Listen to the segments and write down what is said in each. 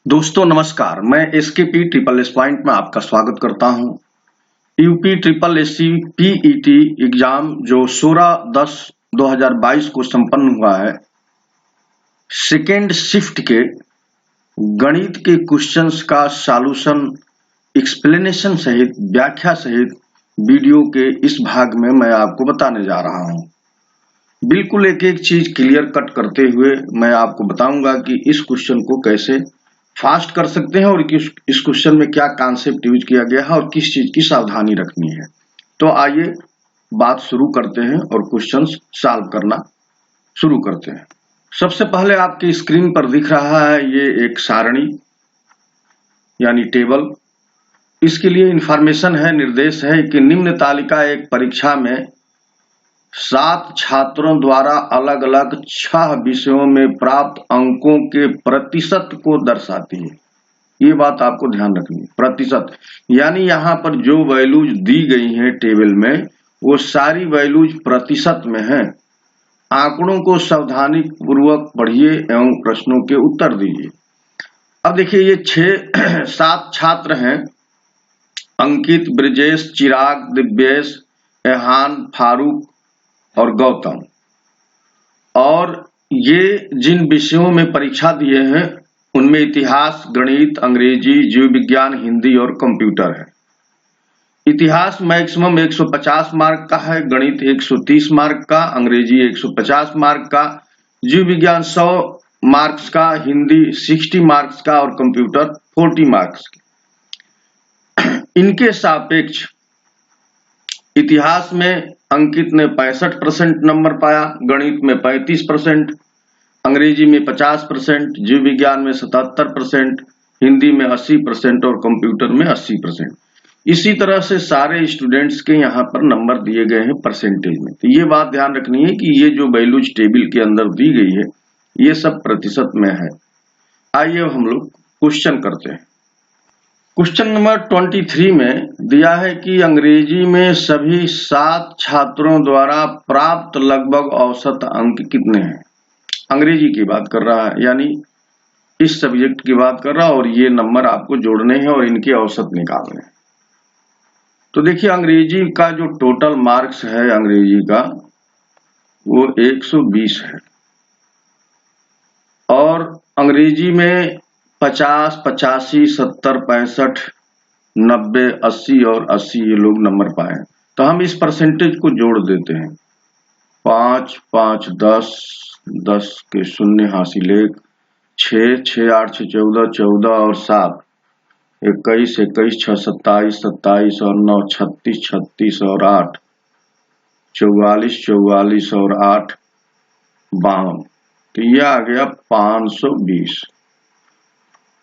दोस्तों नमस्कार, मैं एसकेपी ट्रिपल एस पॉइंट में आपका स्वागत करता हूं। UP triple S C PET exam जो 16/10/2022 को संपन्न हुआ है, सेकेंड शिफ्ट के गणित के क्वेश्चंस का सॉल्यूशन एक्सप्लेनेशन सहित व्याख्या सहित वीडियो के इस भाग में मैं आपको बताने जा रहा हूं। बिल्कुल एक एक चीज क्लियर कट करते हुए मैं आपको बताऊंगा कि इस क्वेश्चन को कैसे फास्ट कर सकते हैं और इस क्वेश्चन में क्या कॉन्सेप्ट यूज किया गया है और किस चीज की सावधानी रखनी है। तो आइए बात शुरू करते हैं और क्वेश्चन सॉल्व करना शुरू करते हैं। सबसे पहले आपकी स्क्रीन पर दिख रहा है ये एक सारणी यानी टेबल। इसके लिए इंफॉर्मेशन है, निर्देश है कि निम्न तालिका एक परीक्षा में 7 छात्रों द्वारा अलग अलग 6 विषयों में प्राप्त अंकों के प्रतिशत को दर्शाती है। ये बात आपको ध्यान रखनी है, प्रतिशत यानी यहाँ पर जो वैल्यूज दी गई हैं टेबल में वो सारी वैल्यूज प्रतिशत में हैं। आंकड़ों को सावधानी पूर्वक पढ़िए एवं प्रश्नों के उत्तर दीजिए। अब देखिए ये 7 छात्र हैं, अंकित, ब्रिजेश, चिराग, दिव्येश, एहान, फारूक और गौतम। और ये जिन विषयों में परीक्षा दिए हैं उनमें इतिहास, गणित, अंग्रेजी, जीव विज्ञान, हिंदी और कंप्यूटर है। इतिहास मैक्सिमम 150 मार्क का है, गणित 130 मार्क का, अंग्रेजी 150 मार्क का, जीव विज्ञान 100 मार्क्स का, हिंदी 60 मार्क्स का और कंप्यूटर 40 मार्क्स का। इनके सापेक्ष इतिहास में अंकित ने 65% नंबर पाया, गणित में 35%, अंग्रेजी में 50%, जीव विज्ञान में 77%, हिंदी में 80% और कंप्यूटर में 80%। इसी तरह से सारे स्टूडेंट्स के यहाँ पर नंबर दिए गए हैं परसेंटेज में। तो ये बात ध्यान रखनी है कि ये जो वैल्यूज टेबल के अंदर दी गई है ये सब प्रतिशत में है। आइए हम लोग क्वेश्चन करते हैं। क्वेश्चन नंबर 23 में दिया है कि अंग्रेजी में सभी 7 छात्रों द्वारा प्राप्त लगभग औसत अंक कितने हैं। अंग्रेजी की बात कर रहा है, यानी इस सब्जेक्ट की बात कर रहा है और ये नंबर आपको जोड़ने हैं और इनके औसत निकालने हैं। तो देखिए अंग्रेजी का जो टोटल मार्क्स है अंग्रेजी का वो 120 है और अंग्रेजी में 50, 85, 70, 65, 90, 80 और 80 ये लोग नंबर पाए। तो हम इस परसेंटेज को जोड़ देते हैं। 5, 5, 10, 10 के शून्य हासिल 1, 6, 6, 8, 6, 14, 14 और 7, 21, 21, 6, 27, 27 और 9, 36, 36 और 8, 44, 44 और 8, 52। तो ये आ गया 520।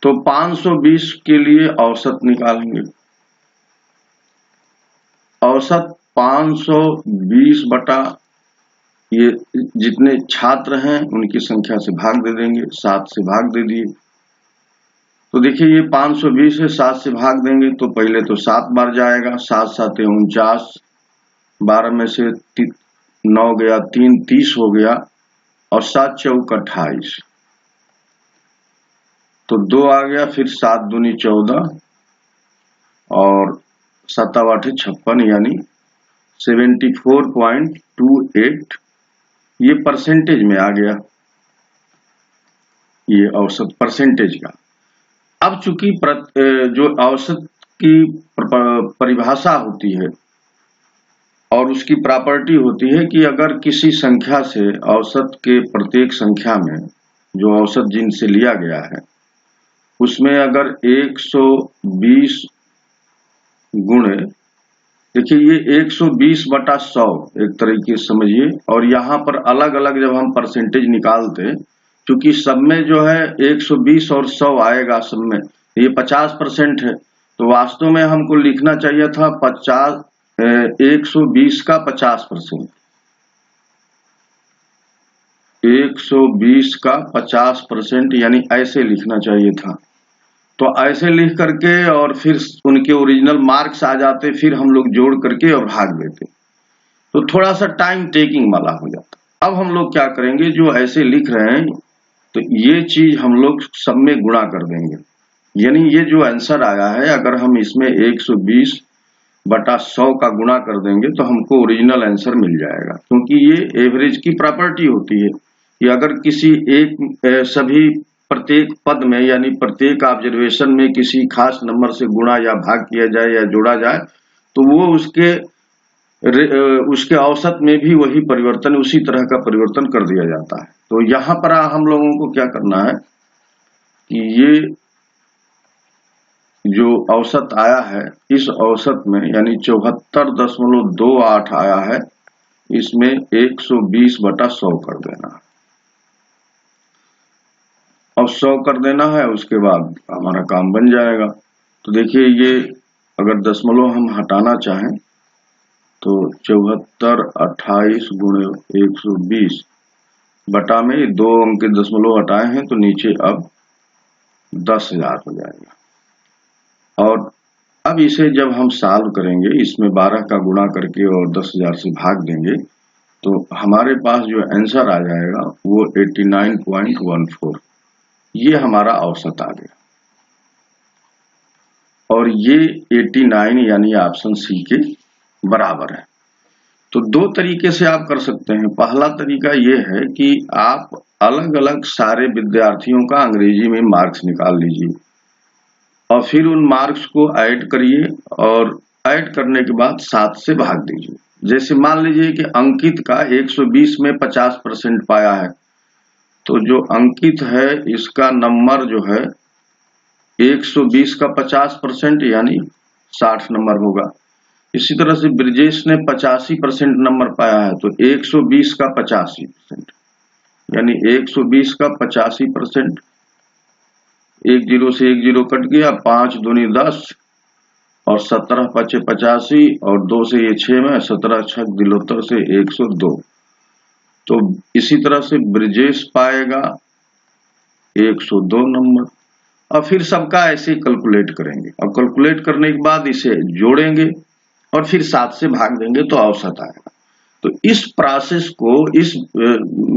तो 520 के लिए औसत निकालेंगे। औसत 520 बटा ये जितने छात्र हैं उनकी संख्या से भाग दे देंगे, 7 से भाग दे दिए। तो देखिए ये 520 है, 7 से भाग देंगे तो पहले तो 7 बार जाएगा, 7 7 49, 12 में से 9 गया, 3 30 हो गया और 7 चौक 28। तो 2 आ गया, फिर 7 दूनी 14 और 7 8 56 यानी 74.28 ये परसेंटेज में आ गया, ये औसत परसेंटेज का। अब चूंकि जो औसत की परिभाषा होती है और उसकी प्रॉपर्टी होती है कि अगर किसी संख्या से औसत के प्रत्येक संख्या में जो औसत जिनसे लिया गया है उसमें अगर 120 गुणे, देखिए ये 120 बटा 100 एक तरीके से समझिए। और यहाँ पर अलग अलग जब हम परसेंटेज निकालते, क्योंकि सब में जो है 120 और 100 आएगा, सब में ये 50% है, तो वास्तव में हमको लिखना चाहिए था 120 का 50%, 120 का 50% यानी ऐसे लिखना चाहिए था। तो ऐसे लिख करके और फिर उनके ओरिजिनल मार्क्स आ जाते, फिर हम लोग जोड़ करके और भाग देते, तो थोड़ा सा टाइम टेकिंग वाला हो जाता। अब हम लोग क्या करेंगे, जो ऐसे लिख रहे हैं तो ये चीज हम लोग सब में गुणा कर देंगे। यानी ये जो आंसर आया है, अगर हम इसमें 120/100 का गुणा कर देंगे तो हमको ओरिजिनल आंसर मिल जाएगा, क्योंकि ये एवरेज की प्रॉपर्टी होती है कि अगर किसी प्रत्येक पद में यानी प्रत्येक ऑब्जर्वेशन में किसी खास नंबर से गुणा या भाग किया जाए या जोड़ा जाए तो वो उसके औसत में भी वही परिवर्तन, उसी तरह का परिवर्तन कर दिया जाता है। तो यहाँ पर हम लोगों को क्या करना है कि ये जो औसत आया है, इस औसत में यानी 74.28 आया है, इसमें 120/100 कर देना है और 100 कर देना है, उसके बाद हमारा काम बन जाएगा। तो देखिए, ये अगर दशमलव हम हटाना चाहें तो 7428 गुणे 120 बटा में 2 अंक के दशमलव हटाए हैं तो नीचे अब 10,000 हो जाएगा। और अब इसे जब हम सॉल्व करेंगे, इसमें 12 का गुणा करके और 10,000 से भाग देंगे तो हमारे पास जो आंसर आ जाएगा वो 89.14, ये हमारा औसत आ गया। और ये 89 यानी ऑप्शन सी के बराबर है। तो दो तरीके से आप कर सकते हैं। पहला तरीका ये है कि आप अलग अलग सारे विद्यार्थियों का अंग्रेजी में मार्क्स निकाल लीजिए और फिर उन मार्क्स को ऐड करिए और ऐड करने के बाद 7 से भाग दीजिए। जैसे मान लीजिए कि अंकित का 120 में 50% पाया है, तो जो अंकित है इसका नंबर जो है 120 का 50% यानी 60 नंबर होगा। इसी तरह से ब्रिजेश ने 85% नंबर पाया है, तो 120 का 85% यानी 120 का 85%। 1 0 से 1 0 कट गया, 5 दूनी 10 और 17 5 85 और 2 से ये 6 में 17 6 73 से 102। तो इसी तरह से ब्रिजेश पाएगा 102 नंबर और फिर सबका ऐसे कैलकुलेट करेंगे और कैलकुलेट करने के बाद इसे जोड़ेंगे और फिर 7 से भाग देंगे तो औसत आएगा। तो इस प्रोसेस को, इस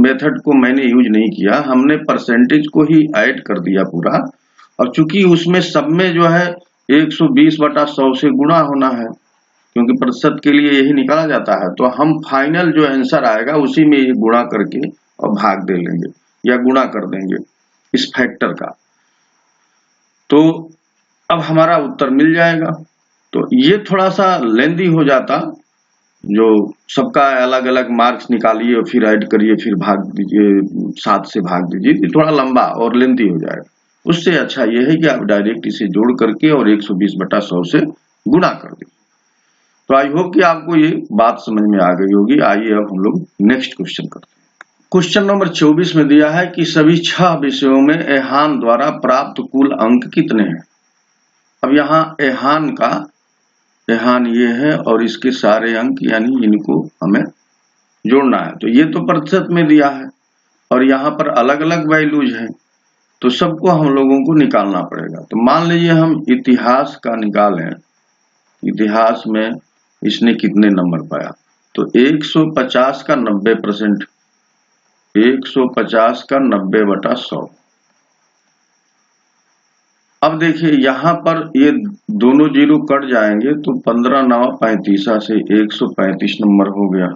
मेथड को मैंने यूज नहीं किया, हमने परसेंटेज को ही ऐड कर दिया पूरा। और चूंकि उसमें सब में जो है 120/100 से गुणा होना है, क्योंकि प्रतिशत के लिए यही निकाला जाता है, तो हम फाइनल जो आंसर आएगा उसी में ये गुणा करके और भाग दे लेंगे या गुणा कर देंगे इस फैक्टर का। तो अब हमारा उत्तर मिल जाएगा। तो ये थोड़ा सा लेंदी हो जाता, जो सबका अलग अलग मार्क्स निकालिए और फिर ऐड करिए फिर भाग दीजिए, 7 से भाग दीजिए, ये थोड़ा लंबा और लेंदी हो जाएगा। उससे अच्छा ये है कि आप डायरेक्ट इसे जोड़ करके और 120/100 से गुणा कर दीजिए। तो आई होप कि आपको ये बात समझ में आ गई होगी। आइए अब हम लोग नेक्स्ट क्वेश्चन करते हैं। क्वेश्चन नंबर 24 में दिया है कि सभी 6 विषयों में एहान द्वारा प्राप्त कुल अंक कितने हैं। अब यहाँ एहान ये है और इसके सारे अंक यानी इनको हमें जोड़ना है। तो ये तो प्रतिशत में दिया है और यहाँ पर अलग अलग वैल्यूज हैं, तो सबको हम लोगों को निकालना पड़ेगा। तो मान लीजिए हम इतिहास का निकालें, इतिहास में इसने कितने नंबर पाया, तो 150 का 90%, 150 का 90/100। अब देखिए यहाँ पर ये दोनों जीरो कट जाएंगे तो 15 9 35 से 135 नंबर हो गया।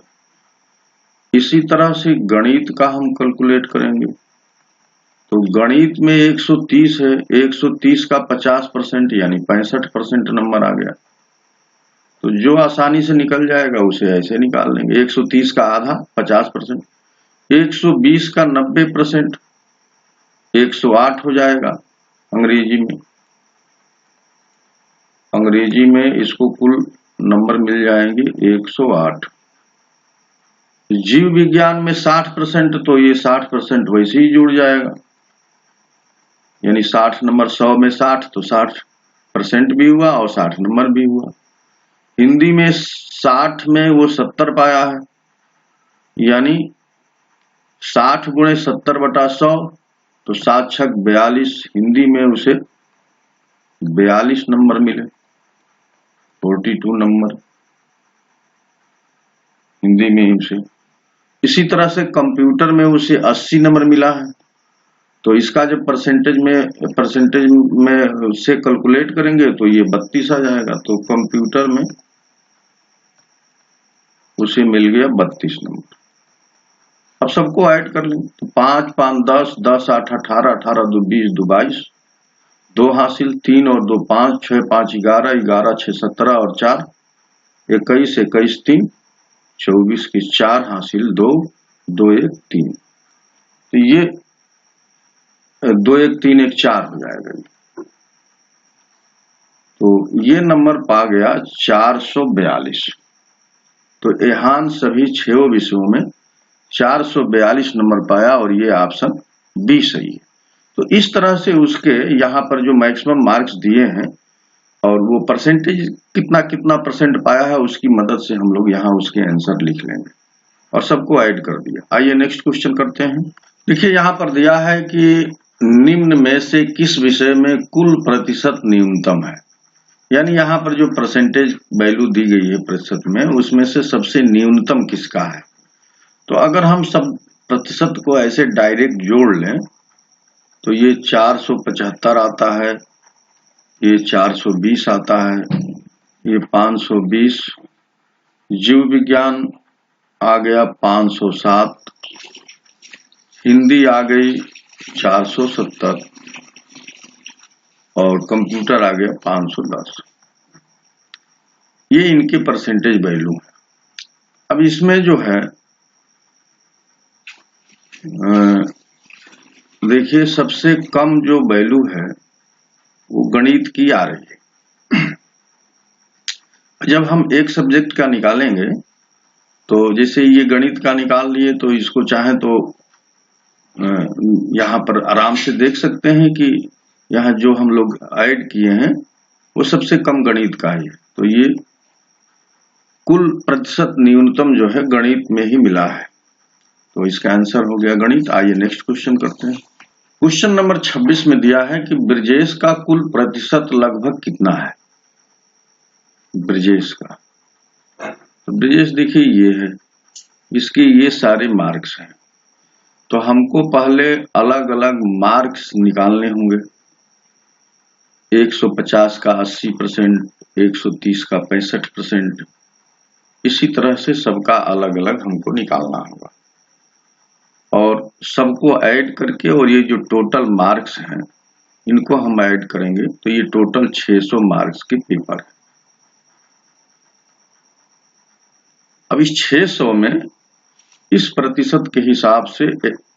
इसी तरह से गणित का हम कैलकुलेट करेंगे, तो गणित में 130 है, 130 का 50% यानी 65% नंबर आ गया। तो जो आसानी से निकल जाएगा उसे ऐसे निकाल लेंगे। 130 का आधा 50%, 120 का 90% 108 हो जाएगा। अंग्रेजी में इसको कुल नंबर मिल जाएंगे 108। जीव विज्ञान में 60%, तो ये 60% वैसे ही जुड़ जाएगा, यानी 60 नंबर 100 में 60, तो 60% भी हुआ और 60 नंबर भी हुआ। हिंदी में 60 में वो 70 पाया है, यानी 60 गुणे 70/100, तो 7 6 42, हिंदी में उसे 42 नंबर मिले, 42 नंबर हिंदी में उसे। इसी तरह से कंप्यूटर में उसे 80 नंबर मिला है, तो इसका जब परसेंटेज में से कैलकुलेट करेंगे तो ये 32 आ जाएगा। तो कंप्यूटर में उसे मिल गया 32 नंबर। अब सबको ऐड कर लें तो 5 5 10, 10 8 18, 18 2 20, 2 22, 2 हासिल, 3 और 2 5, 6 5 11, 11 6 17 और 4 21, 21 3 24 की 4 हासिल, 2 2 1 3। तो ये 2 1 3 1 4 हो जाएगा। तो ये नंबर पा गया 442। तो एहान सभी 6 विषयों में 442 नंबर पाया और ये ऑप्शन बी सही है। तो इस तरह से उसके यहाँ पर जो मैक्सिमम मार्क्स दिए हैं और वो परसेंटेज कितना कितना परसेंट पाया है उसकी मदद से हम लोग यहाँ उसके आंसर लिख लेंगे और सबको ऐड कर दिया। आइए नेक्स्ट क्वेश्चन करते हैं। देखिए यहाँ पर दिया है कि निम्न में से किस विषय में कुल प्रतिशत न्यूनतम है। यानी यहाँ पर जो परसेंटेज वैल्यू दी गई है प्रतिशत में, उसमें से सबसे न्यूनतम किसका है। तो अगर हम सब प्रतिशत को ऐसे डायरेक्ट जोड़ लें तो ये 475 आता है, ये 420 आता है, ये 520, जीव विज्ञान आ गया 507, हिंदी आ गई 470 और कंप्यूटर आ गया 510। ये इनके परसेंटेज वैल्यू है। अब इसमें जो है देखिए सबसे कम जो वैल्यू है वो गणित की आ रही है। जब हम एक सब्जेक्ट का निकालेंगे तो जैसे ये गणित का निकाल लिए तो इसको चाहे तो यहाँ पर आराम से देख सकते हैं कि यहाँ जो हम लोग ऐड किए हैं वो सबसे कम गणित का ही है। तो ये कुल प्रतिशत न्यूनतम जो है गणित में ही मिला है। तो इसका आंसर हो गया गणित। आइए नेक्स्ट क्वेश्चन करते हैं। क्वेश्चन नंबर 26 में दिया है कि ब्रजेश का कुल प्रतिशत लगभग कितना है। ब्रजेश का, तो ब्रजेश देखिए ये है, इसके ये सारे मार्क्स हैं। तो हमको पहले अलग अलग मार्क्स निकालने होंगे। 150 का 80%, 130 का 65%, इसी तरह से सबका अलग अलग हमको निकालना होगा और सबको ऐड करके, और ये जो टोटल मार्क्स हैं इनको हम ऐड करेंगे तो ये टोटल 600 मार्क्स के पेपर है। अब इस 600 में इस प्रतिशत के हिसाब से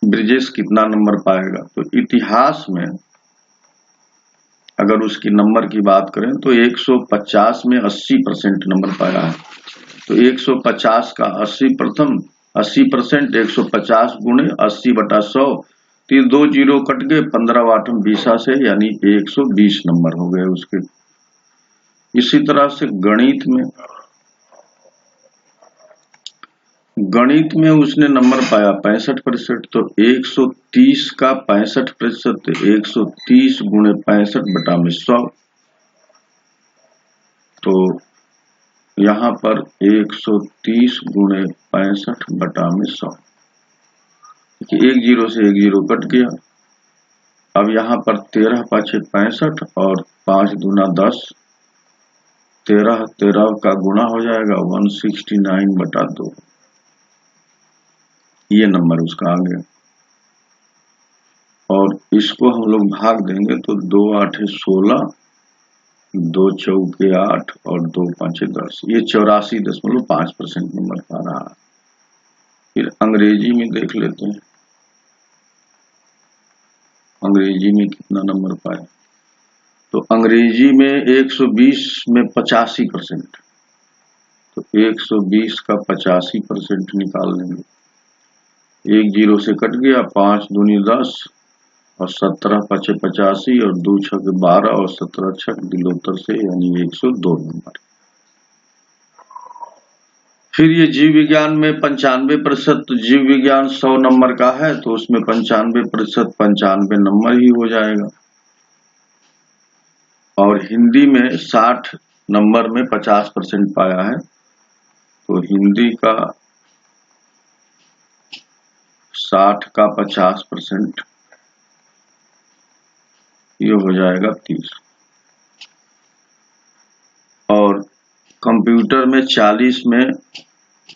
ब्रजेश कितना नंबर पाएगा। तो इतिहास में अगर उसकी नंबर की बात करें तो 150 में 80% नंबर पाया है। तो 150 का 80%, 150 गुणे 80/100, 2 जीरो कट गए, 15 आठम 20 से, यानी 120 नंबर हो गए उसके। इसी तरह से गणित में उसने नंबर पाया 65%। तो 130 का 65%, 130 गुणे 65/100। तो यहाँ पर 130 गुणे 65/100, एक जीरो से एक जीरो कट गया। अब यहाँ पर 13 पाँचे 65 और 5 दूना 10, 13 का गुणा हो जाएगा 169/2। ये नंबर उसका आ गया। और इसको हम लोग भाग देंगे तो 2 8 16, 2 चौके 8 और 2 5 10, ये 84.5% नंबर पा रहा है। फिर अंग्रेजी में देख लेते हैं, अंग्रेजी में कितना नंबर पाए। तो अंग्रेजी में 120 में 85%। तो 120 का 85% निकाल लेंगे। एक जीरो से कट गया, 5 दूनी 10 और 17 पाँचे 85 और 2 छक 12 और 17 छक दिलोत्तर से, यानी 102 नंबर। फिर ये जीव विज्ञान में 95%, तो जीव विज्ञान 100 नंबर का है तो उसमें 95% 95 नंबर ही हो जाएगा। और हिंदी में 60 नंबर में 50% पाया है, तो हिंदी का 60 का 50%, ये हो जाएगा 30। और कंप्यूटर में 40 में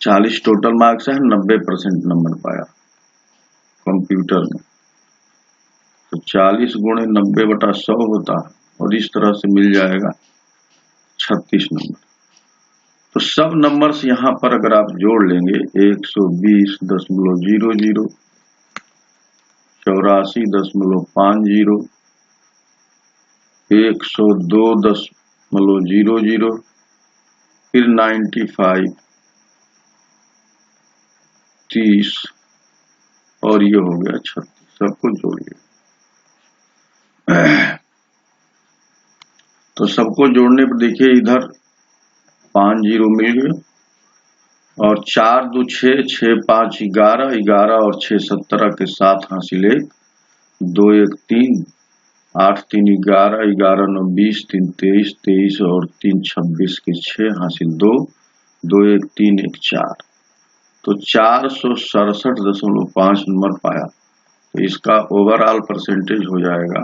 40 टोटल मार्क्स है, 90% नंबर पाया कंप्यूटर में, तो 40 गुणे 90/100 होता है और इस तरह से मिल जाएगा 36 नंबर। तो सब नंबर्स यहाँ पर अगर आप जोड़ लेंगे 120.00, 84.50, 102.00, फिर 95, 30 और ये हो गया 36, सबको जोड़िए। तो सबको जोड़ने पर देखिए इधर 5 0 मिल गए और 4 2 6, 6 5 11, 11 और 6 17 के 7 हासिल 1, 2 1 3, 8 3 11, 11 9 20, 3 23, 23 और 3 26 के 6 हासिल 2, 2 1 3 1 4, तो 467.5 नंबर पाया। तो इसका ओवरऑल परसेंटेज हो जाएगा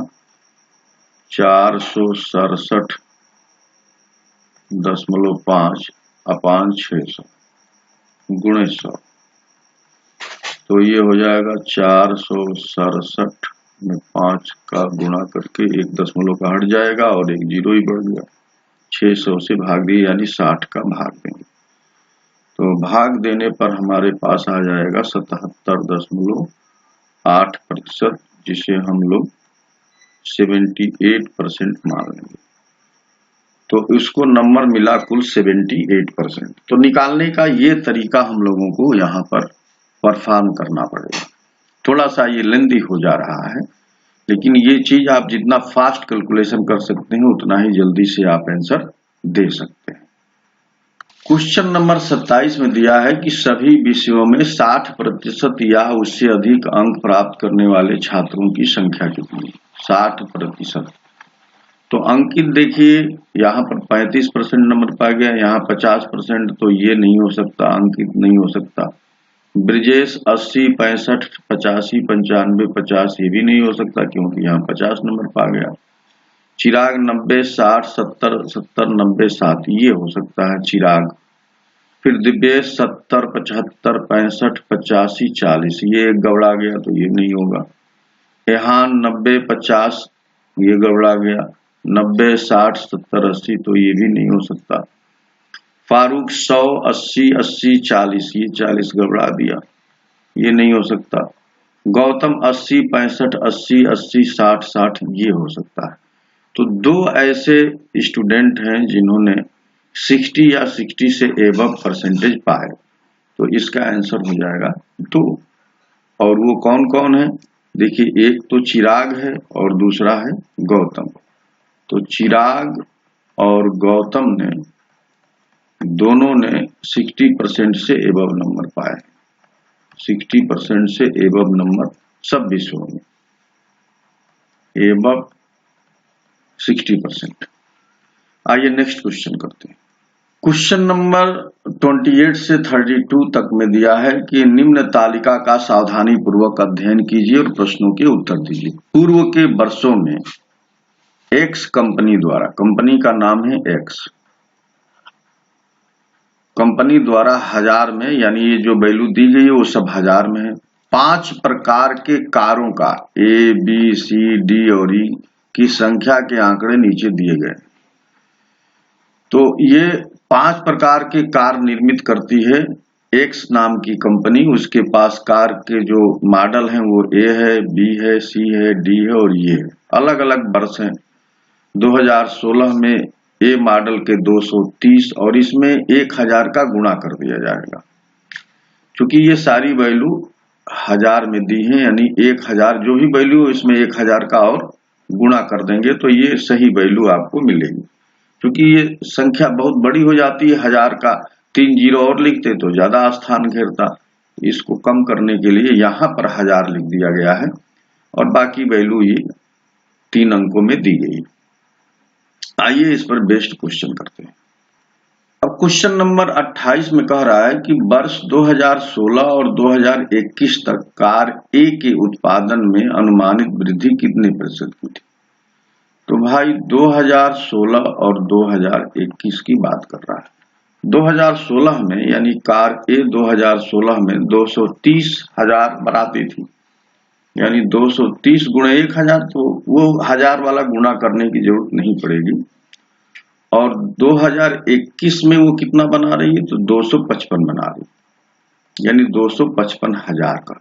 467.5 अपान 600 गुणे 100, तो ये हो जाएगा 467 में 5 का गुणा करके 1 दशमलव का हट जाएगा और 1 0 ही बढ़ गया, 600 से भाग दिए यानी 60 का भाग देंगे। तो भाग देने पर हमारे पास आ जाएगा 77.8%, जिसे हम लोग 78% मान लेंगे। तो इसको नंबर मिला कुल 78%। तो निकालने का ये तरीका हम लोगों को यहाँ पर परफॉर्म करना पड़ेगा। थोड़ा सा ये लेंदी हो जा रहा है, लेकिन ये चीज आप जितना फास्ट कैलकुलेशन कर सकते हैं उतना ही जल्दी से आप आंसर दे सकते हैं। क्वेश्चन नंबर 27 में दिया है कि सभी विषयों में 60% या उससे अधिक अंक प्राप्त करने वाले छात्रों की संख्या कितनी है? 60%। तो अंकित देखिए यहाँ पर 35% नंबर पा गया, यहाँ 50%, तो ये नहीं हो सकता, अंकित नहीं हो सकता। ब्रिजेश 80, 65, 85, 95, 50 ये भी नहीं हो सकता क्योंकि यहाँ 50 नंबर पा गया। चिराग 90, 60, 70, 70, 90, 7 ये हो सकता है चिराग। फिर दिव्येश 70, 75, 65, 85, 40 ये गबड़ा गया तो ये नहीं होगा। एहान 90, 50 ये गबड़ा गया, 90, 60, 70, 80 तो ये भी नहीं हो सकता। फारूक 100, 80, 80, 40 ये 40 गबड़ा दिया, ये नहीं हो सकता। गौतम 80, 65, 80, 80, 60, 60 ये हो सकता है। तो दो ऐसे स्टूडेंट हैं जिन्होंने 60 या 60 से एबव परसेंटेज पाए, तो इसका आंसर हो जाएगा 2। और वो कौन कौन है देखिए, एक तो चिराग है और दूसरा है गौतम। तो चिराग और गौतम ने दोनों ने 60% से एबव नंबर पाए, 60% से एबव नंबर सब विषयों में, एबव 60%। आइए नेक्स्ट क्वेश्चन करते हैं। क्वेश्चन नंबर 28 से 32 तक में दिया है कि निम्न तालिका का सावधानी पूर्वक अध्ययन कीजिए और प्रश्नों के उत्तर दीजिए। पूर्व के वर्षों में एक्स कंपनी द्वारा, कंपनी का नाम है एक्स, कंपनी द्वारा 1000 में, यानी ये जो वैल्यू दी गई है वो सब 1000 में है, 5 प्रकार के कारों का ए बी सी डी और ई की संख्या के आंकड़े नीचे दिए गए। तो ये 5 प्रकार के कार निर्मित करती है एक्स नाम की कंपनी। उसके पास कार के जो मॉडल हैं वो ए है, बी है, सी है, डी है और ये है। अलग अलग वर्ष हैं। 2016 में ए मॉडल के 230 और इसमें 1000 का गुणा कर दिया जाएगा, क्योंकि ये सारी वैल्यू 1000 में दी है, यानी 1000 जो भी वैल्यू इसमें 1000 का और गुणा कर देंगे तो ये सही वैल्यू आपको मिलेगी। क्योंकि ये संख्या बहुत बड़ी हो जाती है, 1000 का 3 0 और लिखते तो ज्यादा स्थान घेरता। इसको कम करने के लिए यहाँ पर 1000 लिख दिया गया है और बाकी वैल्यू ये 3 अंकों में दी गई। आइए इस पर बेस्ड क्वेश्चन करते हैं। अब क्वेश्चन नंबर 28 में कह रहा है कि वर्ष 2016 और 2021 तक कार ए के उत्पादन में अनुमानित वृद्धि कितने प्रतिशत की थी? तो भाई 2016 और 2021 की बात कर रहा है। 2016 में यानी कार ए 2016 में 230,000 बनाती थी, यानी 230 गुणे 1000, तो वो 1000 वाला गुणा करने की जरूरत नहीं पड़ेगी। और 2021 में वो कितना बना रही है, तो 255 बना रही है, यानी 255,000 का।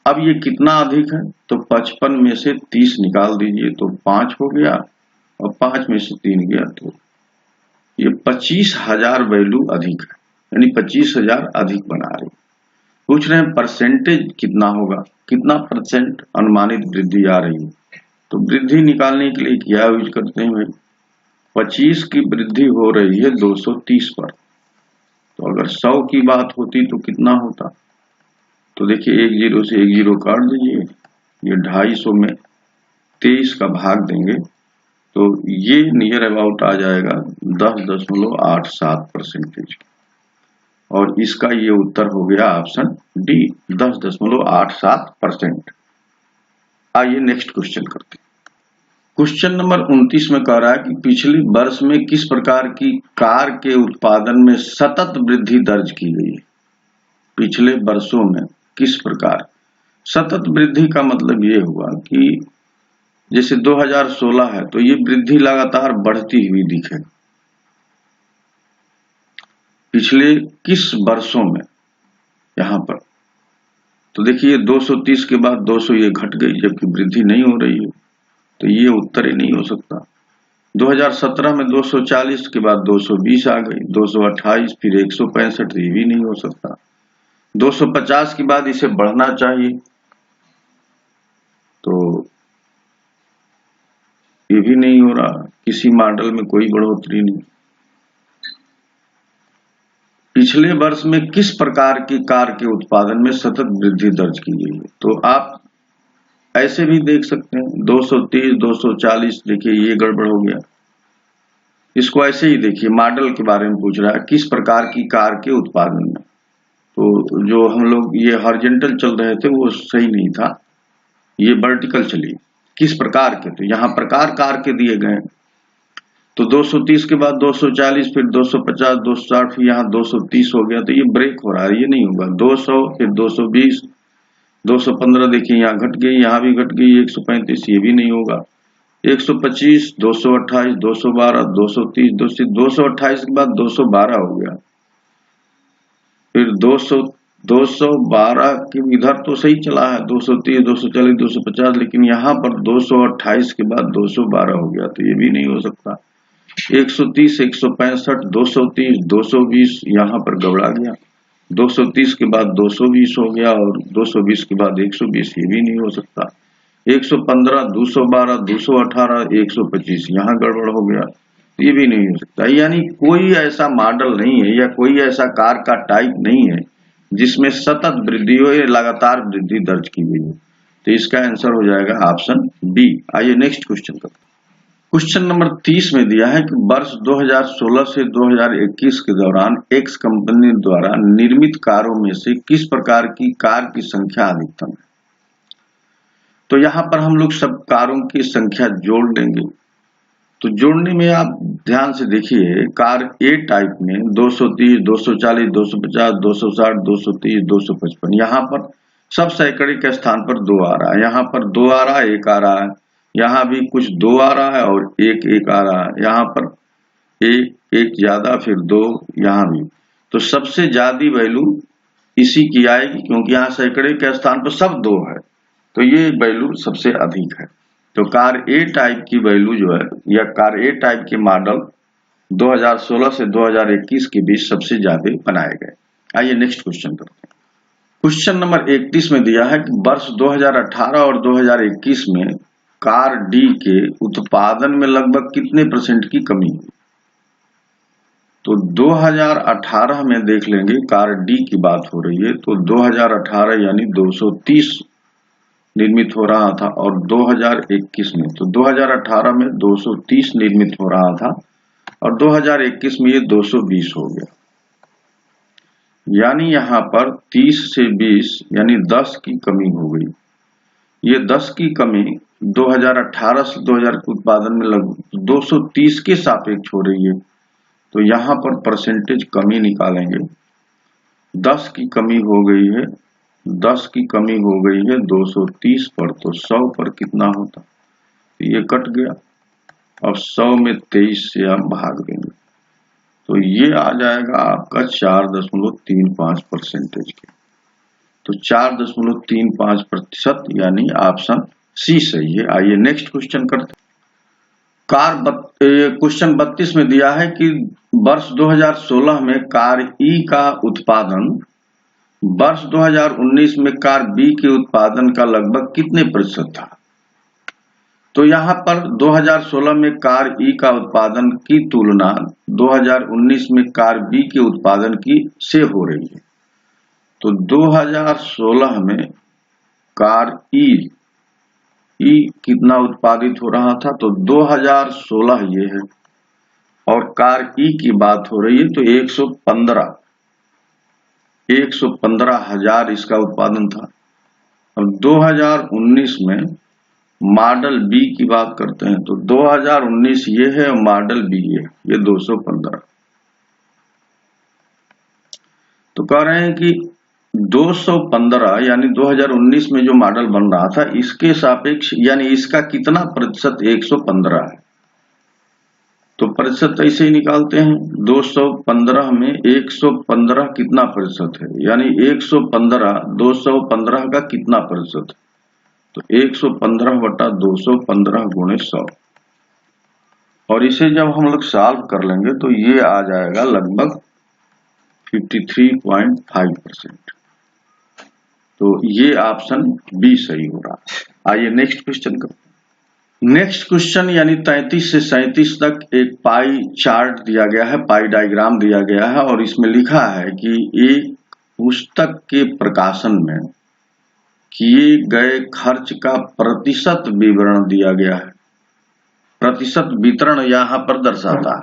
अब ये कितना अधिक है, तो 55 में से 30 निकाल दीजिए तो 5 हो गया, और 5 में से 3 गया, तो ये 25,000 वैल्यू अधिक है, यानी 25,000 अधिक बना रही। पूछ रहे हैं परसेंटेज कितना होगा, कितना परसेंट अनुमानित वृद्धि आ रही है। तो वृद्धि निकालने के लिए क्या यूज करते हैं भाई, 25 की वृद्धि हो रही है 230 पर, तो अगर 100 की बात होती तो कितना होता, तो देखिए 1 0 से 1 0 काट दीजिए, ये 250 में 23 का भाग देंगे तो ये नियर अबाउट आ जाएगा 10.87%। और इसका ये उत्तर हो गया ऑप्शन डी, 10.87%। आइए नेक्स्ट क्वेश्चन करते हैं। क्वेश्चन नंबर 29 में कह रहा है कि पिछले वर्ष में किस प्रकार की कार के उत्पादन में सतत वृद्धि दर्ज की गई है। पिछले वर्षों में किस प्रकार सतत वृद्धि का मतलब ये हुआ कि जैसे 2016 है तो ये वृद्धि लगातार बढ़ती हुई दिखे। पिछले किस वर्षों में, यहां पर तो देखिए 230 के बाद 200 ये घट गई, जबकि वृद्धि नहीं हो रही है, तो ये उत्तर ही नहीं हो सकता। 2017 में 240 के बाद 220 आ गई, 228 फिर 165, ये भी नहीं हो सकता। 250 के बाद इसे बढ़ना चाहिए, तो ये भी नहीं हो रहा, किसी मॉडल में कोई बढ़ोतरी नहीं। पिछले वर्ष में किस प्रकार की कार के उत्पादन में सतत वृद्धि दर्ज की गई है, तो आप ऐसे भी देख सकते हैं 230 240, देखिए ये गड़बड़ हो गया। इसको ऐसे ही देखिए, मॉडल के बारे में पूछ रहा है किस प्रकार की कार के उत्पादन में, तो जो हम लोग ये हॉरिजॉन्टल चल रहे थे वो सही नहीं था, ये वर्टिकल चली। किस प्रकार के, तो यहाँ प्रकार कार के दिए गए, तो 230 के बाद 240 फिर 250 260 फिर यहाँ 230 हो गया, तो ये ब्रेक हो रहा है, ये नहीं होगा। 200 फिर 220 215, देखिए यहाँ घट गई, यहाँ भी घट गई 135, ये भी नहीं होगा। 125 228 212 230 228 के बाद 212 हो गया, फिर 212 के इधर तो सही चला है, 230 240 250, लेकिन यहाँ पर 228 के बाद 212 हो गया, तो ये भी नहीं हो सकता। 130 165 230 220 यहाँ पर गबड़ा गया, 230 के बाद 220 हो गया, और 220 के बाद 120, ये भी नहीं हो सकता। 115 212 218 125 यहाँ गड़बड़ हो गया, ये भी नहीं हो सकता। यानी कोई ऐसा मॉडल नहीं है या कोई ऐसा कार का टाइप नहीं है जिसमें सतत वृद्धि हो या लगातार वृद्धि दर्ज की गई है, तो इसका आंसर हो जाएगा ऑप्शन बी। आइए नेक्स्ट क्वेश्चन करते हैं। क्वेश्चन नंबर 30 में दिया है कि वर्ष 2016 से 2021 के दौरान एक्स कंपनी द्वारा निर्मित कारों में से किस प्रकार की कार की संख्या अधिकतम है। तो यहाँ पर हम लोग सब कारों की संख्या जोड़ लेंगे, तो जोड़ने में आप ध्यान से देखिए, कार ए टाइप में 230 240 250 260 230 255, यहाँ पर सब सैकड़े के स्थान पर 2 आ रहा है, यहाँ पर 2 आ रहा है, 1 आ रहा है, यहाँ भी कुछ 2 आ रहा है और 1 आ रहा है, यहाँ पर 1 ज्यादा फिर 2 यहाँ भी, तो सबसे ज्यादा वैल्यू इसी की आएगी, क्योंकि यहाँ सैकड़े के स्थान पर सब 2 है, तो ये वैल्यू सबसे अधिक है। तो कार ए टाइप की वैल्यू जो है, या कार ए टाइप के मॉडल 2016 से 2021 के बीच सबसे ज्यादा बनाए गए। आइए नेक्स्ट क्वेश्चन करते हैं। क्वेश्चन नंबर 31 में दिया है कि वर्ष 2018 और 2021 में कार डी के उत्पादन में लगभग कितने % की कमी हुई। तो 2018 में देख लेंगे, कार डी की बात हो रही है, तो 2018 यानी 230 निर्मित हो रहा था, और 2021 में, तो 2018 में 230 निर्मित हो रहा था और 2021 में ये 220 हो गया, यानी यहाँ पर 30 से 20 यानी 10 की कमी हो गई। ये 10 की कमी 2018 से 2000 के उत्पादन में लगभग 230 के सापेक्ष हो रही है। तो यहाँ पर परसेंटेज कमी निकालेंगे, 10 की कमी हो गई है, 10 की कमी हो गई है 230 पर, तो 100 पर कितना होता, ये कट गया। अब 100 में 23 से आप भाग देंगे तो ये आ जाएगा आपका 4.35% के। तो 4.35% यानी ऑप्शन सी सही है। आइए नेक्स्ट क्वेश्चन करते हैं। क्वेश्चन 32 में दिया है कि वर्ष 2016 में कार ई का उत्पादन वर्ष 2019 में कार बी के उत्पादन का लगभग कितने प्रतिशत था। तो यहाँ पर 2016 में कार ई का उत्पादन की तुलना 2019 में कार बी के उत्पादन की से हो रही है। तो 2016 में कार ई कितना उत्पादित हो रहा था, तो 2016 ये है, और कार ई की बात हो रही है तो 115,000 इसका उत्पादन था। अब 2019 में मॉडल बी की बात करते हैं तो 2019 ये है और मॉडल बी ये 215। तो कह रहे हैं कि 215 यानी 2019 में जो मॉडल बन रहा था इसके सापेक्ष यानी इसका कितना प्रतिशत 115 है। तो प्रतिशत ऐसे ही निकालते हैं, 215 में 115 कितना प्रतिशत है, यानी 115 215 का कितना प्रतिशत है, तो 115/215 गुणे 100। और इसे जब हम लोग सॉल्व कर लेंगे तो ये आ जाएगा लगभग 53.5%। तो ये ऑप्शन बी सही हो रहा है। आइए नेक्स्ट क्वेश्चन करते हैं। नेक्स्ट क्वेश्चन यानी 33 से 37 तक एक पाई चार्ट दिया गया है, पाई डायग्राम दिया गया है, और इसमें लिखा है कि एक पुस्तक के प्रकाशन में किए गए खर्च का प्रतिशत विवरण दिया गया है। प्रतिशत वितरण यहाँ पर दर्शाता है।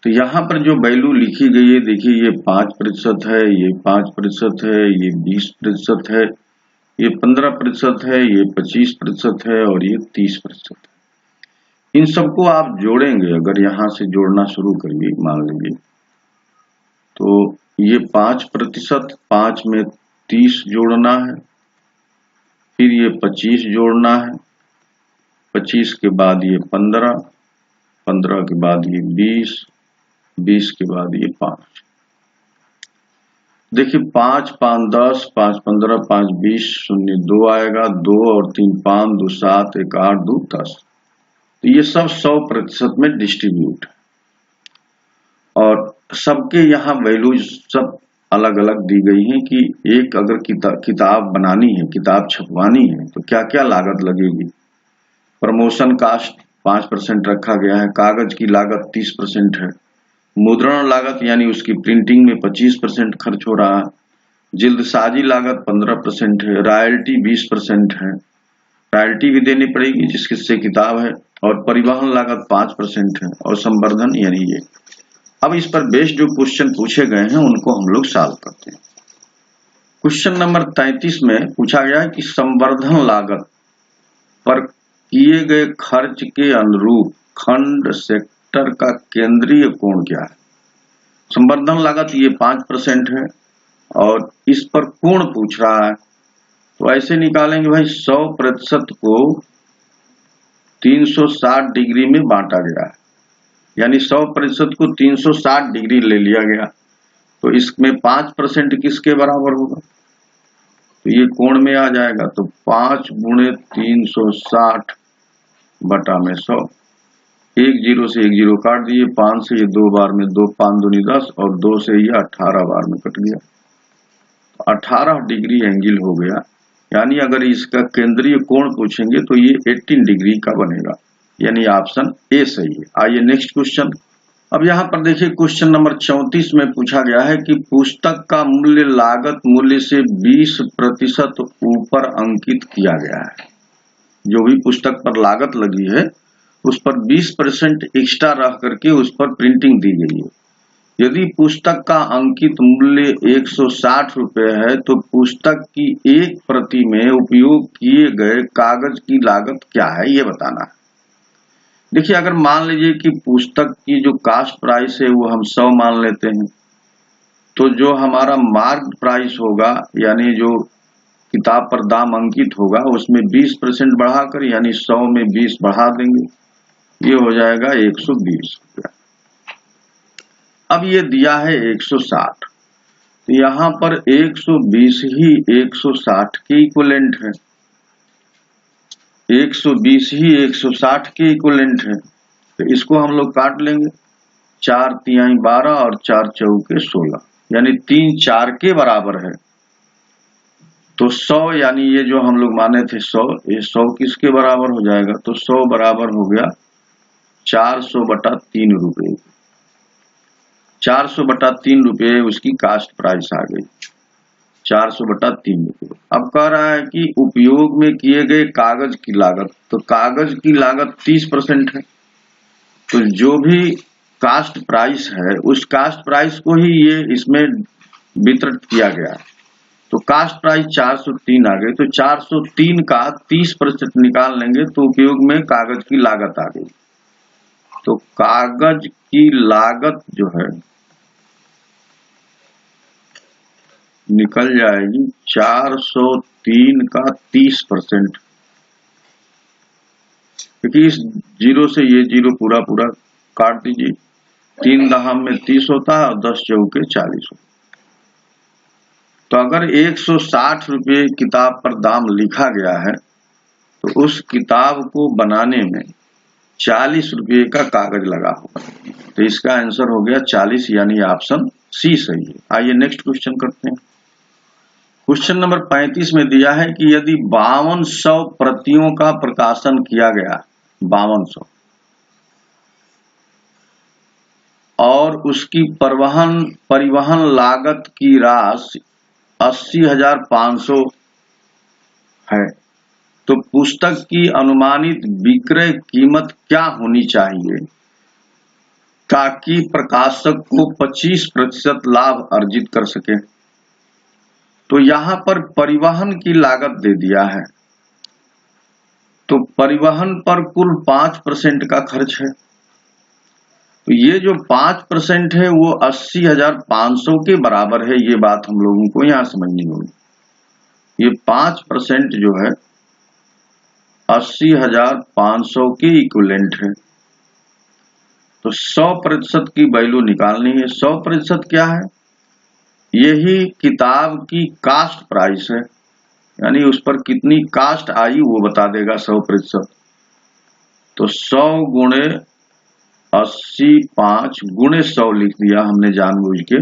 तो यहाँ पर जो वैल्यू लिखी गई है देखिए, ये 5% है, ये 5% है, ये 20% है, ये 15% है, ये 25% है और ये 30% है। इन सबको आप जोड़ेंगे, अगर यहाँ से जोड़ना शुरू करिए, मान लीजिए तो ये 5%, 5 में 30 जोड़ना है, फिर ये 25 जोड़ना है, 25 के बाद ये 15, 15 के बाद ये 20, 20 के बाद ये 5। देखिए 5 5 10, 5 15, 5 20, 0 2 आएगा, 2 और 3 5, 2 7, 1 8, 2 10। तो ये सब 100% में डिस्ट्रीब्यूट है और सबके यहाँ वैल्यूज सब अलग अलग दी गई हैं कि एक अगर किताब बनानी है, किताब छपवानी है तो क्या क्या लागत लगेगी। प्रमोशन कास्ट 5% रखा गया है, कागज की लागत 30% है, मुद्रण लागत यानी उसकी प्रिंटिंग में 25% खर्च हो रहा है, जिल्दसाजी लागत 15% है, रॉयल्टी 20% है, रॉयल्टी भी देनी पड़ेगी जिससे किताब है, और परिवहन लागत 5% है, और संवर्धन यानी ये। अब इस पर बेस्ड जो क्वेश्चन पूछे गए हैं उनको हम लोग सॉल्व करते हैं। क्वेश्चन नंबर 33 में पूछा गया है कि संवर्धन लागत पर किए गए खर्च के अनुरूप खंड सेक्टर का केंद्रीय कोण क्या है। संवर्धन लागत ये 5% है और इस पर कोण पूछ रहा है, तो ऐसे निकालेंगे भाई 100% को 360 डिग्री में बांटा गया है, यानी 100% को 360 डिग्री ले लिया गया, तो इसमें 5% किसके बराबर होगा, तो ये कोण में आ जाएगा। तो 5 गुणे 360 बटा में 100, 1 0 से 1 0 काट दिए, 5 से ये 2 बार में 2, 5 दूनी 10 और 2 से ये 18 बार में कट गया, 18 डिग्री एंगल हो गया। यानी अगर इसका केंद्रीय कोण पूछेंगे तो ये 18 डिग्री का बनेगा, यानी ऑप्शन ए सही है। आइए नेक्स्ट क्वेश्चन। अब यहाँ पर देखिए क्वेश्चन नंबर 34 में पूछा गया है कि पुस्तक का मूल्य लागत मूल्य से 20% ऊपर अंकित किया गया है। जो भी पुस्तक पर लागत लगी है उस पर 20% एक्स्ट्रा रह करके उस पर प्रिंटिंग दी गई है। यदि पुस्तक का अंकित मूल्य 160 रुपये है तो पुस्तक की एक प्रति में उपयोग किए गए कागज की लागत क्या है, ये बताना है। देखिए, अगर मान लीजिए कि पुस्तक की जो कास्ट प्राइस है वो हम 100 मान लेते हैं, तो जो हमारा मार्क प्राइस होगा यानी जो किताब पर दाम अंकित होगा उसमें 20% बढ़ाकर यानी 100 में 20 बढ़ा देंगे, ये हो जाएगा 120 रुपया। अब ये दिया है 160, तो यहाँ पर 120 ही 160 के इक्विवेलेंट है, 120 ही 160 के इक्विवेलेंट है, तो इसको हम लोग काट लेंगे। 4 तिहाई 12 और 4 चौके 16 यानी 3 4 के बराबर है। तो 100 यानी ये जो हम लोग माने थे 100, ये 100 किसके बराबर हो जाएगा, तो 100 बराबर हो गया 400/3 रुपये। 400/3 रुपये उसकी कास्ट प्राइस आ गई, 400/3 रुपये। अब कह रहा है कि उपयोग में किए गए कागज की लागत, तो कागज की लागत 30% है, तो जो भी कास्ट प्राइस है उस कास्ट प्राइस को ही ये इसमें वितरित किया गया है। तो कास्ट प्राइस 403 आ गई, तो 403 का 30% निकाल लेंगे तो उपयोग में कागज की लागत आ गई। तो कागज की लागत जो है निकल जाएगी 403 का 30%, क्योंकि इस जीरो से ये जीरो पूरा पूरा काट दीजिए। 3 दहम में 30 होता है और 10 चौके 40 होता है। तो अगर 160 रुपये किताब पर दाम लिखा गया है तो उस किताब को बनाने में 40 रुपये का कागज लगा होगा, तो इसका आंसर हो गया 40 यानी ऑप्शन सी सही है। आइए नेक्स्ट क्वेश्चन करते हैं। क्वेश्चन नंबर 35 में दिया है कि यदि 5200 प्रतियों का प्रकाशन किया गया, 5200, और उसकी परिवहन लागत की राशि 80,500 है, तो पुस्तक की अनुमानित विक्रय कीमत क्या होनी चाहिए ताकि प्रकाशक को 25% लाभ अर्जित कर सके। तो यहां पर परिवहन की लागत दे दिया है, तो परिवहन पर कुल 5% का खर्च है, तो ये जो 5% है वो 80,500 के बराबर है। ये बात हम लोगों को यहां समझनी होगी। ये 5% जो है 80,500 के इक्विवेलेंट है, तो 100% की वैल्यू निकालनी है। 100% क्या है, यही किताब की कास्ट प्राइस है, यानी उस पर कितनी कास्ट आई वो बता देगा 100%। तो 100 गुणे 80 5 गुणे 100 लिख दिया हमने जानबूझ के।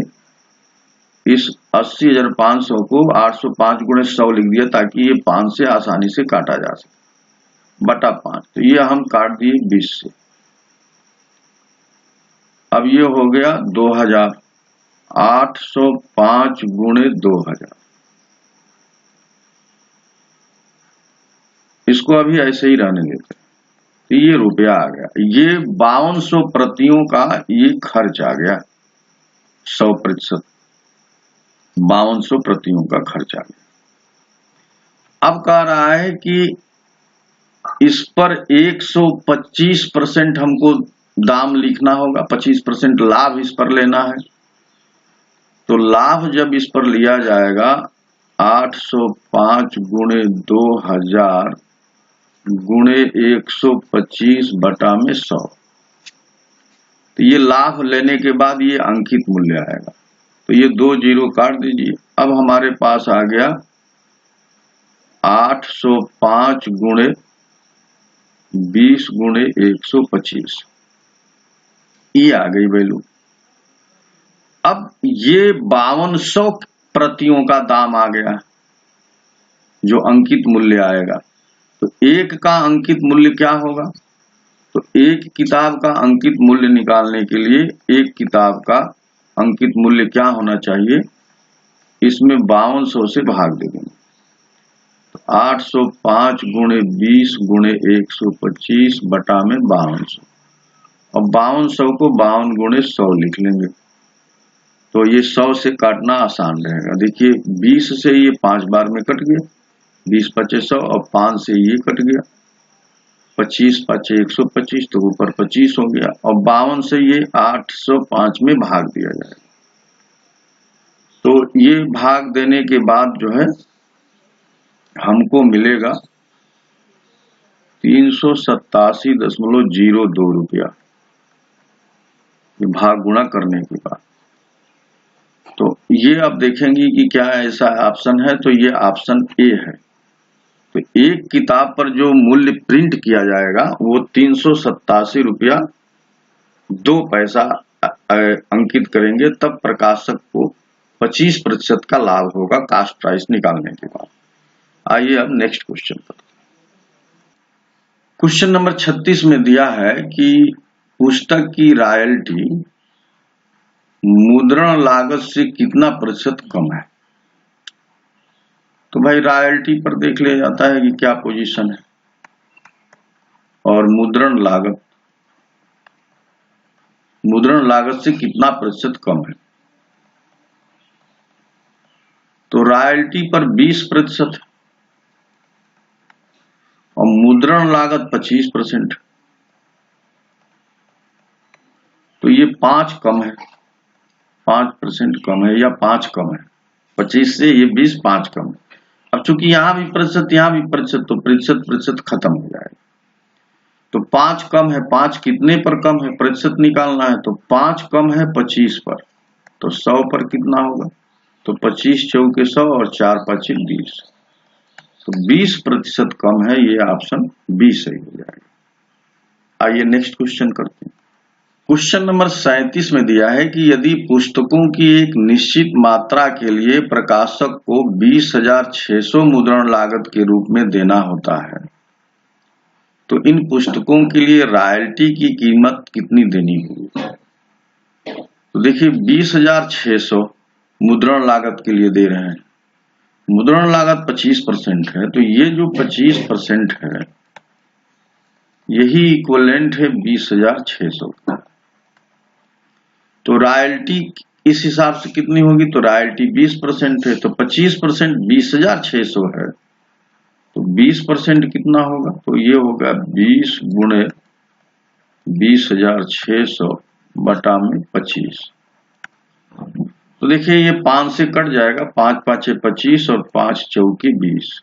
इस 80,500 को 805 गुणे 100 लिख दिया ताकि ये 5 से आसानी से काटा जा सके, बटा 5। तो ये हम काट दिए 20 से। अब ये हो गया 2000, 805 गुणे 2000। इसको अभी ऐसे ही रहने देते हैं। तो ये रुपया आ गया, ये 5200 प्रतियों का ये खर्च आ गया, 100%, 5200 प्रतियों का खर्च आ गया। अब कह रहा है कि इस पर 125% हमको दाम लिखना होगा, 25% लाभ इस पर लेना है। तो लाभ जब इस पर लिया जाएगा 805 गुणे 2000 गुणे 125 बटा में 100, तो ये लाभ लेने के बाद ये अंकित मूल्य आएगा। तो ये 2 जीरो काट दीजिए। अब हमारे पास आ गया 805 गुणे 20 गुणे 125, ये आ गई वैल्यू। अब ये 5200 प्रतियों का दाम आ गया जो अंकित मूल्य आएगा। तो एक का अंकित मूल्य क्या होगा, तो एक किताब का अंकित मूल्य निकालने के लिए एक किताब का अंकित मूल्य क्या होना चाहिए, इसमें 5200 से भाग दे देंगे। तो 805 गुणे 20 गुणे 125 बटा में 5200, और 5200 को 52 गुणे 100 लिख लेंगे। तो ये 100 से काटना आसान रहेगा। देखिए 20 से ये 5 बार में कट गया, 20 पचे 100 और 5 से ये कट गया, 25 पचे 125 तो ऊपर 25 हो गया, और 52 से ये 805 में भाग दिया जाएगा। तो ये भाग देने के बाद जो है हमको मिलेगा 387.02 रुपया, ये भाग गुणा करने के बाद। तो ये आप देखेंगे कि क्या ऐसा ऑप्शन है, तो ये ऑप्शन ए है। तो एक किताब पर जो मूल्य प्रिंट किया जाएगा वो 387 रुपया 2 पैसा अंकित करेंगे, तब प्रकाशक को 25% का लाभ होगा कास्ट प्राइस निकालने के बाद। आइए अब नेक्स्ट क्वेश्चन पर। क्वेश्चन नंबर 36 में दिया है कि पुस्तक की रॉयल्टी मुद्रण लागत से कितना प्रतिशत कम है। तो भाई रॉयल्टी पर देख लिया जाता है कि क्या पोजीशन है, और मुद्रण लागत से कितना प्रतिशत कम है। तो रॉयल्टी पर 20% और मुद्रण लागत 25%, तो ये 5 कम है, 5% कम है या 5 कम है, 25 से ये 20 5 कम है। अब चूंकि यहां भी प्रतिशत यहां भी प्रतिशत, तो प्रतिशत खत्म हो जाएगा। तो 5 कम है, 5 कितने पर कम है, प्रतिशत निकालना है, तो 5 कम है 25 पर, तो 100 पर कितना होगा, तो 25 चौके 100 और 4 5 20, तो 20% कम है, ये ऑप्शन बी सही हो जाएगा। आइए नेक्स्ट क्वेश्चन करते हैं। क्वेश्चन नंबर 37 में दिया है कि यदि पुस्तकों की एक निश्चित मात्रा के लिए प्रकाशक को 20,600 मुद्रण लागत के रूप में देना होता है, तो इन पुस्तकों के लिए रॉयल्टी की कीमत कितनी देनी होगी। तो देखिए 20,600 मुद्रण लागत के लिए दे रहे हैं, मुद्रण लागत 25% है, तो ये जो 25% है यही इक्विवेलेंट है 20,600 का। तो रॉयल्टी इस हिसाब से कितनी होगी, तो रॉयल्टी 20% है, तो 25% 20,600 है, तो 20% कितना होगा, तो ये होगा 20 गुणे 20,600 बटा में 25। तो देखिए ये 5 से कट जाएगा, 5 5 25 और 5 चौके 20,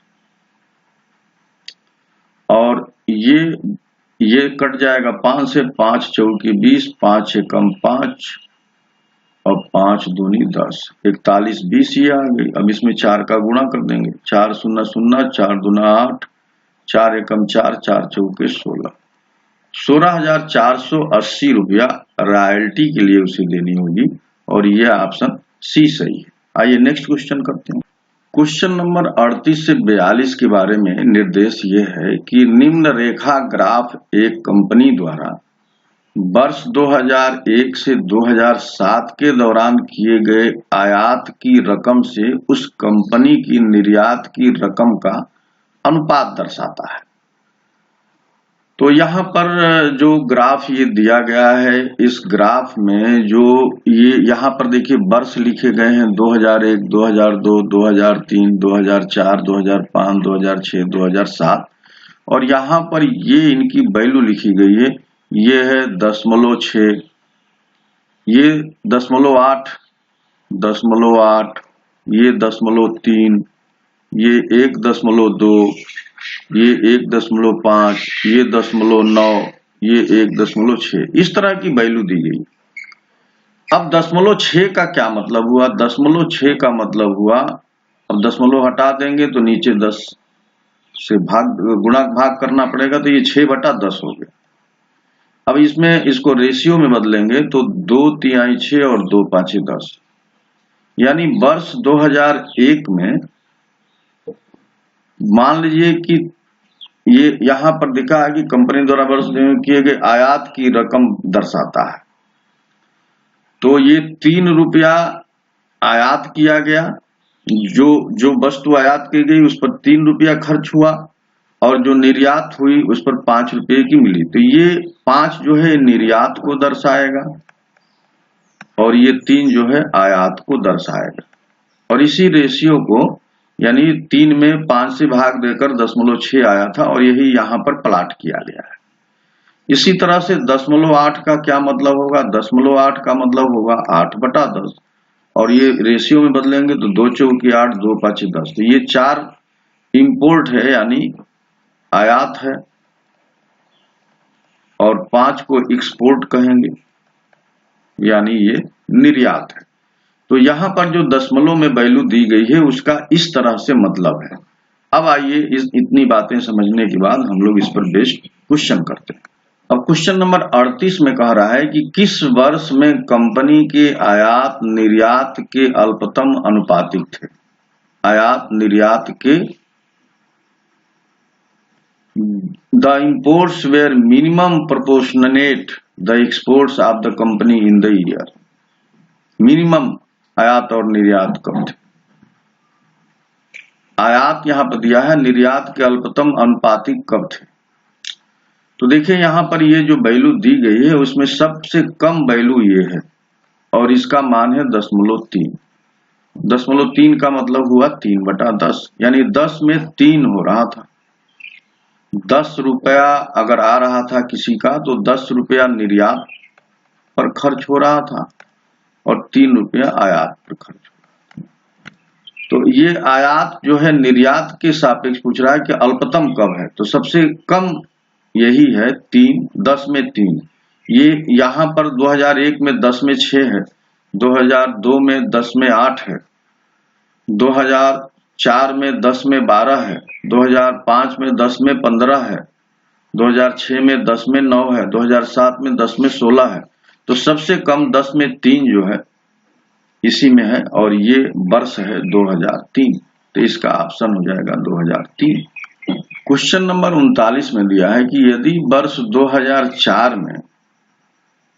और ये कट जाएगा 5 से, 5 चौके 20, 5 एकम 5 और 5 दूनी 10, 41 20 ये आ गई। अब इसमें 4 का गुणा कर देंगे, 4 0 0, 4 दूना 8, 4 एकम 4, 4 चौके 16, 16,480 रुपया रॉयल्टी के लिए उसे देनी होगी, और ये ऑप्शन सी सही है। आइए नेक्स्ट क्वेश्चन करते हैं। क्वेश्चन नंबर 38 से 42 के बारे में निर्देश ये है कि निम्न रेखा ग्राफ एक कंपनी द्वारा वर्ष 2001 से 2007 के दौरान किए गए आयात की रकम से उस कंपनी की निर्यात की रकम का अनुपात दर्शाता है। तो यहाँ पर जो ग्राफ ये दिया गया है, इस ग्राफ में जो ये यहाँ पर देखिए वर्ष लिखे गए हैं 2001, 2002, 2003, 2004, 2005, 2006, 2007, और यहाँ पर ये इनकी वैल्यू लिखी गई है, ये है 0.6, ये 0.8, 0.8, ये 0.3, ये 1.2, ये 1.5, ये 0.9, ये 1.6, इस तरह की वैल्यू दी गई। अब 0.6 का क्या मतलब हुआ, 0.6 का मतलब हुआ, अब 0 हटा देंगे तो नीचे 10 से गुणा भाग करना पड़ेगा, तो ये 6/10 हो गया। अब इसमें इसको रेशियो में बदलेंगे तो 2 तिहाई 6 और 2 पांचे 10, यानी वर्ष 2001 में मान लीजिए कि ये यहां पर दिखा है कि कंपनी द्वारा वर्ष में किए गए आयात की रकम दर्शाता है। तो ये 3 रुपया आयात किया गया, जो वस्तु आयात की गई उस पर 3 रुपया खर्च हुआ, और जो निर्यात हुई उस पर 5 रुपये की मिली। तो ये 5 जो है निर्यात को दर्शाएगा, और ये 3 जो है आयात को दर्शाएगा। और इसी रेशियो को यानी 3 में 5 से भाग देकर 0.6 आया था और यही यहाँ पर प्लाट किया गया है। इसी तरह से 0.8 का क्या मतलब होगा? 0.8 का मतलब होगा 8/10 और ये रेशियो में बदलेंगे तो 2 चौकी 8, 2 पाँचे 10। तो ये 4 इंपोर्ट है यानी आयात है और 5 को एक्सपोर्ट कहेंगे यानी ये निर्यात है। तो यहाँ पर जो दशमलव में वैल्यू दी गई है उसका इस तरह से मतलब है। अब आइए इतनी बातें समझने के बाद हम लोग इस पर बेस्ड क्वेश्चन करते हैं। अब क्वेश्चन नंबर 38 में कह रहा है कि किस वर्ष में कंपनी के आयात निर्यात के अल्पतम अनुपातिक थे? आयात निर्यात के the imports were minimum proportionate the exports of the company in the year। Minimum आयात और निर्यात कब थे? आयात यहाँ पर दिया है, निर्यात के अल्पतम अनुपातिक कब थे? तो देखिए यहाँ पर ये जो वैल्यू दी गई है उसमें सबसे कम वैल्यू ये है और इसका मान है 0.3। 0.3 का मतलब हुआ 3/10 यानी 10 में 3 हो रहा था। 10 रुपया अगर आ रहा था किसी का तो 10 रुपया निर्यात पर खर्च हो रहा था और 3 रुपया आयात पर खर्च हो रहा था। तो ये आयात जो है निर्यात के सापेक्ष पूछ रहा है कि अल्पतम कब है, तो सबसे कम यही है 3, 10 में 3। ये यहाँ पर 2001 में 10 में 6 है, 2002 में 10 में 8 है, 2004 में 10 में 12 है, 2005 में 10 में 15 है, 2006 में 10 में 9 है, 2007 में 10 में 16 है। तो सबसे कम 10 में 3 जो है इसी में है और ये वर्ष है 2003। तो इसका ऑप्शन हो जाएगा 2003। क्वेश्चन नंबर 39 में दिया है कि यदि वर्ष 2004 में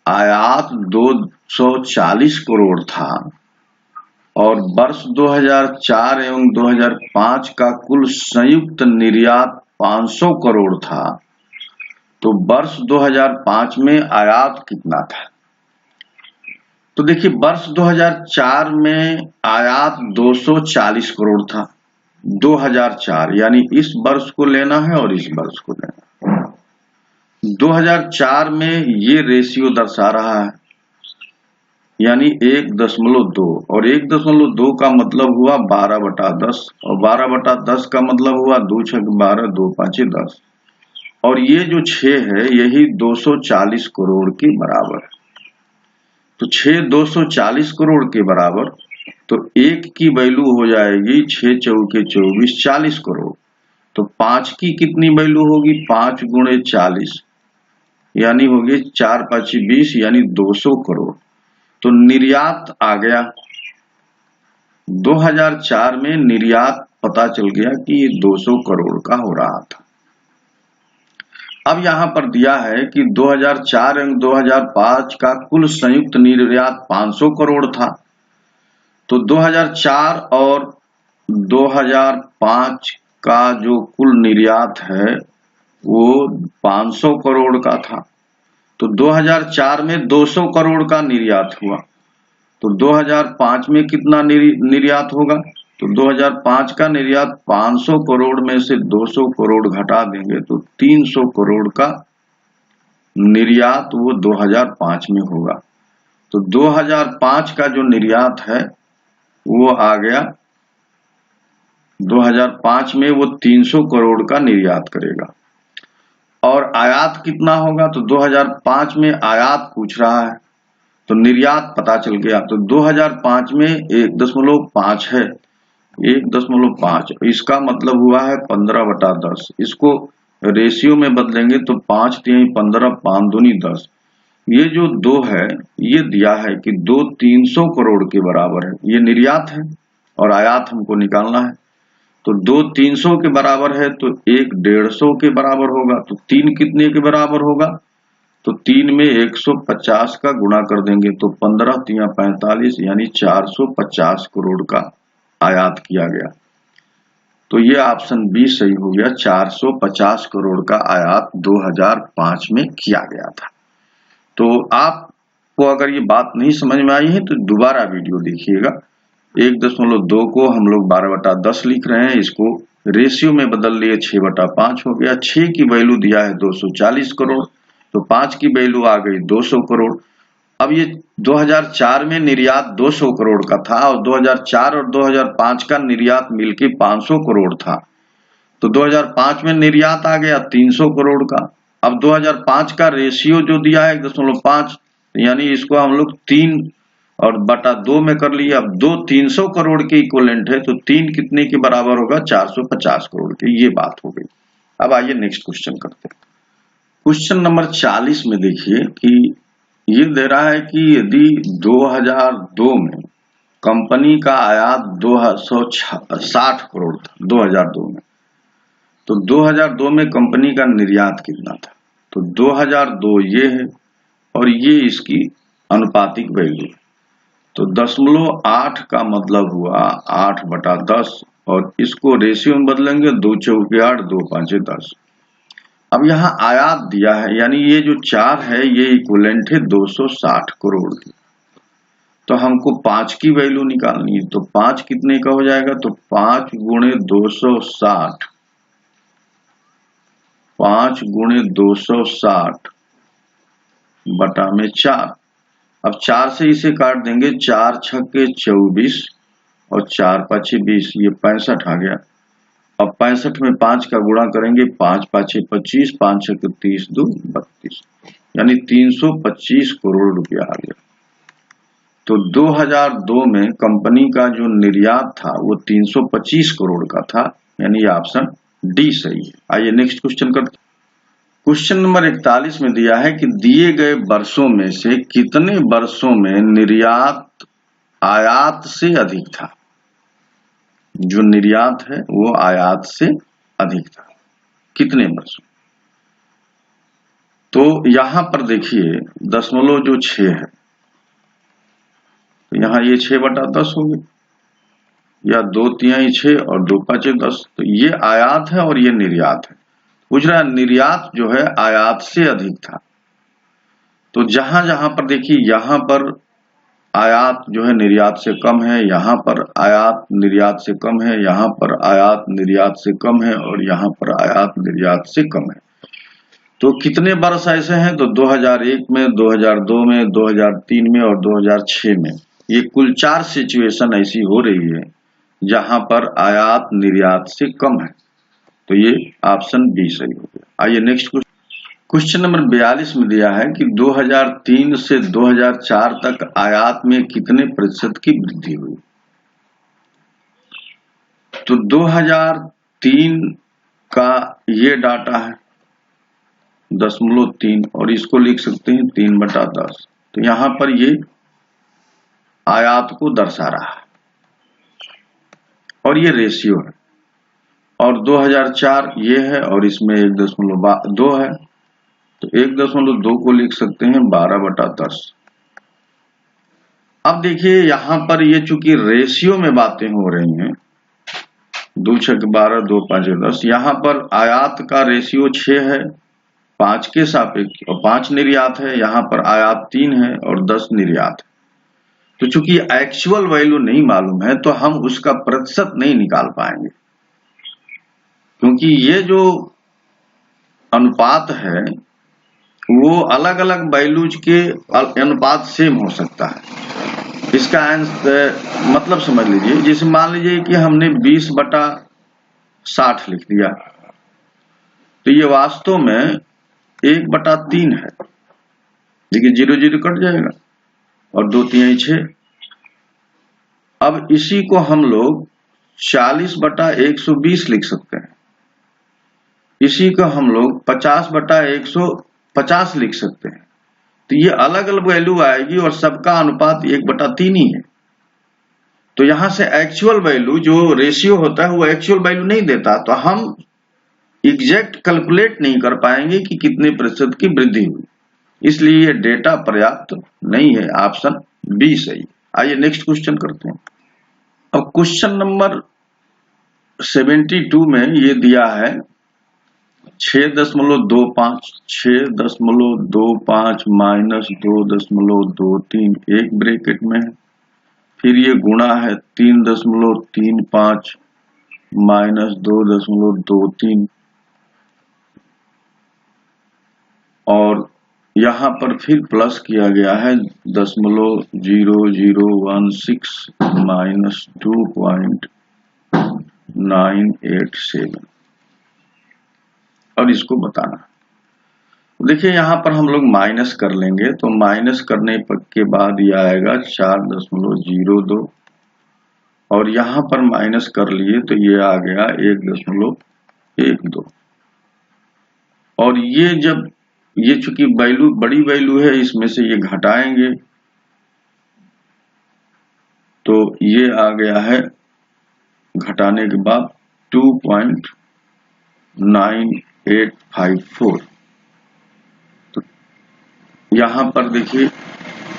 आयात 240 करोड़ था और वर्ष 2004 एवं 2005 का कुल संयुक्त निर्यात 500 करोड़ था तो वर्ष 2005 में आयात कितना था? तो देखिए वर्ष 2004 में आयात 240 करोड़ था। 2004 यानी इस वर्ष को लेना है और इस वर्ष को लेना है। 2004 में ये रेशियो दर्शा रहा है यानी 1.2 और 1.2 का मतलब हुआ 12/10 और 12/10 का मतलब हुआ 2 × 6 = 12, 2 5 10 और ये जो 6 है यही 240 करोड़ के बराबर है। तो 6 240 करोड़ के बराबर तो 1 की वैल्यू हो जाएगी 6 चौके 24 40 करोड़। तो 5 की कितनी वैल्यू होगी? 5 × 40 यानी होगी 4 5 20 यानी 200 करोड़। तो निर्यात आ गया 2004 में निर्यात पता चल गया कि ये 200 करोड़ का हो रहा था। अब यहाँ पर दिया है कि 2004 एवं 2005 का कुल संयुक्त निर्यात 500 करोड़ था। तो 2004 और 2005 का जो कुल निर्यात है वो 500 करोड़ का था। तो 2004 में 200 करोड़ का निर्यात हुआ तो 2005 में कितना निर्यात होगा? तो 2005 का निर्यात 500 करोड़ में से 200 करोड़ घटा देंगे तो 300 करोड़ का निर्यात वो 2005 में होगा। तो 2005 का जो निर्यात है वो आ गया 2005 में वो 300 करोड़ का निर्यात करेगा। और आयात कितना होगा? तो 2005 में आयात पूछ रहा है तो निर्यात पता चल गया। तो 2005 में 1.5 है, 1.5 इसका मतलब हुआ है 15/10। इसको रेशियो में बदलेंगे तो 5 × 15 5 दूनी 10। ये जो 2 है ये दिया है कि 2 300 करोड़ के बराबर है। ये निर्यात है और आयात हमको निकालना है। तो 2 300 के बराबर है तो 1 150 के बराबर होगा। तो 3 कितने के बराबर होगा? तो 3 में 150 का गुणा कर देंगे तो 15 × 45 यानी 450 करोड़ का आयात किया गया। तो ये ऑप्शन बी सही हो गया। 450 करोड़ का आयात 2005 में किया गया था। तो आप आपको अगर ये बात नहीं समझ में आई है तो दोबारा वीडियो देखिएगा। 1.2 को हम लोग 12/10 लिख रहे हैं, इसको रेशियो में बदल लिए 6/5 हो गया। 6 की वैल्यू दिया है 240 करोड़, तो 5 की वैल्यू आ गई 200 करोड़। अब ये 2004 में निर्यात 200 करोड़ का था और 2004 और 2005 का निर्यात मिलके 500 करोड़ था, तो 2005 में निर्यात आ गया 300 करोड़ का। अब 2005 का रेशियो जो दिया है 1.5, यानी इसको हम लोग 3/2 में कर लिए। अब 2 300 करोड़ के इक्विवेलेंट है, तो 3 कितने के बराबर होगा? 450 करोड़ के। ये बात हो गई। अब आइए नेक्स्ट क्वेश्चन करते हैं। क्वेश्चन नंबर 40 में देखिए कि ये दे रहा है कि यदि 2002 में कंपनी का आयात 260 करोड़ था 2002 में, तो 2002 में कंपनी का निर्यात कितना था? तो 2002 ये है और ये इसकी अनुपातिक वैल्यू है, तो 0.8 का मतलब हुआ 8/10 और इसको रेशियो में बदलेंगे 2 चौके 8, 2 5 10। अब यहाँ आयात दिया है, यानी ये जो 4 है ये इक्विवेलेंट है 260 करोड़ की, तो हमको 5 की वैल्यू निकालनी है। तो 5 कितने का हो जाएगा? तो 5 गुणे 260, 5 गुणे 260 बटा में 4। अब 4 से इसे काट देंगे, 4 छक्के 24 और 4 पाँचे 20, ये 65 आ गया। अब 65 में 5 का गुणा करेंगे, 5 पाँचे 25, 5 छक्के 30, 2 32, यानी 325 करोड़ रुपया आ गया। तो 2002 में कंपनी का जो निर्यात था वो 325 करोड़ का था, यानी ऑप्शन डी सही है। आइए नेक्स्ट क्वेश्चन करते हैं। क्वेश्चन नंबर 41 में दिया है कि दिए गए वर्षों में से कितने वर्षों में निर्यात आयात से अधिक था? जो निर्यात है वो आयात से अधिक था, कितने वर्षों? तो यहां पर देखिए 0.6 है, तो यहाँ ये 6/10 हो गई, या 2/3 6 और 2 5 10, तो ये आयात है और ये निर्यात है। पूछ रहा है निर्यात जो है आयात से अधिक था, तो जहां जहां पर देखिए यहाँ पर आयात जो है निर्यात से कम है, यहाँ पर आयात निर्यात से कम है, यहाँ पर आयात निर्यात से कम है और यहाँ पर आयात निर्यात से कम है। तो कितने वर्ष ऐसे हैं? तो 2001 में, 2002 में, 2003 में और 2006 में, ये कुल 4 सिचुएशन ऐसी हो रही है जहां पर आयात निर्यात से कम है, तो ये ऑप्शन बी सही हो गया। आइए नेक्स्ट क्वेश्चन नंबर 42 में दिया है कि 2003 से 2004 तक आयात में कितने प्रतिशत की वृद्धि हुई? तो 2003 का ये डाटा है 0.3 और इसको लिख सकते हैं 3/10, तो यहां पर ये आयात को दर्शा रहा है और ये रेशियो है, और 2004 ये है और इसमें 1.2 है, तो 1.2 को लिख सकते हैं 12/10। अब देखिए यहां पर ये चूंकि रेशियो में बातें हो रही हैं, 2 6 12, 2 5 10, यहां पर आयात का रेशियो 6 है 5 के सापेक्ष और 5 निर्यात है, यहाँ पर आयात 3 है और 10 निर्यात है। तो चूंकि एक्चुअल वैल्यू नहीं मालूम है तो हम उसका प्रतिशत नहीं निकाल पाएंगे, क्योंकि ये जो अनुपात है वो अलग अलग वैल्यूज के अनुपात सेम हो सकता है। इसका मतलब समझ लीजिए, जैसे मान लीजिए कि हमने 20/60 लिख दिया, तो ये वास्तव में 1/3 है, देखिए 0 0 कट जाएगा और 2 3 6। अब इसी को हम लोग 40/120 लिख सकते हैं, इसी को हम लोग 50/150 लिख सकते हैं, तो ये अलग अलग वैल्यू आएगी और सबका अनुपात 1/3 ही है। तो यहां से एक्चुअल वैल्यू जो रेशियो होता है वो एक्चुअल वैल्यू नहीं देता, तो हम एग्जैक्ट कैलकुलेट नहीं कर पाएंगे कि कितने प्रतिशत की वृद्धि हुई, इसलिए ये डेटा पर्याप्त नहीं है। ऑप्शन बी सही। आइए नेक्स्ट क्वेश्चन करते हैं। अब क्वेश्चन नंबर 72 में ये दिया है 6.25 6.25 माइनस 2.23 एक ब्रैकेट में है, फिर ये गुणा है 3.35 माइनस 2.23 और यहाँ पर फिर प्लस किया गया है 0.0016 माइनस 2.987 और इसको बताना। देखिए यहाँ पर हम लोग माइनस कर लेंगे तो माइनस करने के बाद ये आएगा 4.02 और यहाँ पर माइनस कर लिए तो ये आ गया 1.12 और ये जब ये चूंकि वैल्यू बड़ी वैल्यू है इसमें से ये घटाएंगे तो ये आ गया है घटाने के बाद 2.9854। तो यहाँ पर देखिए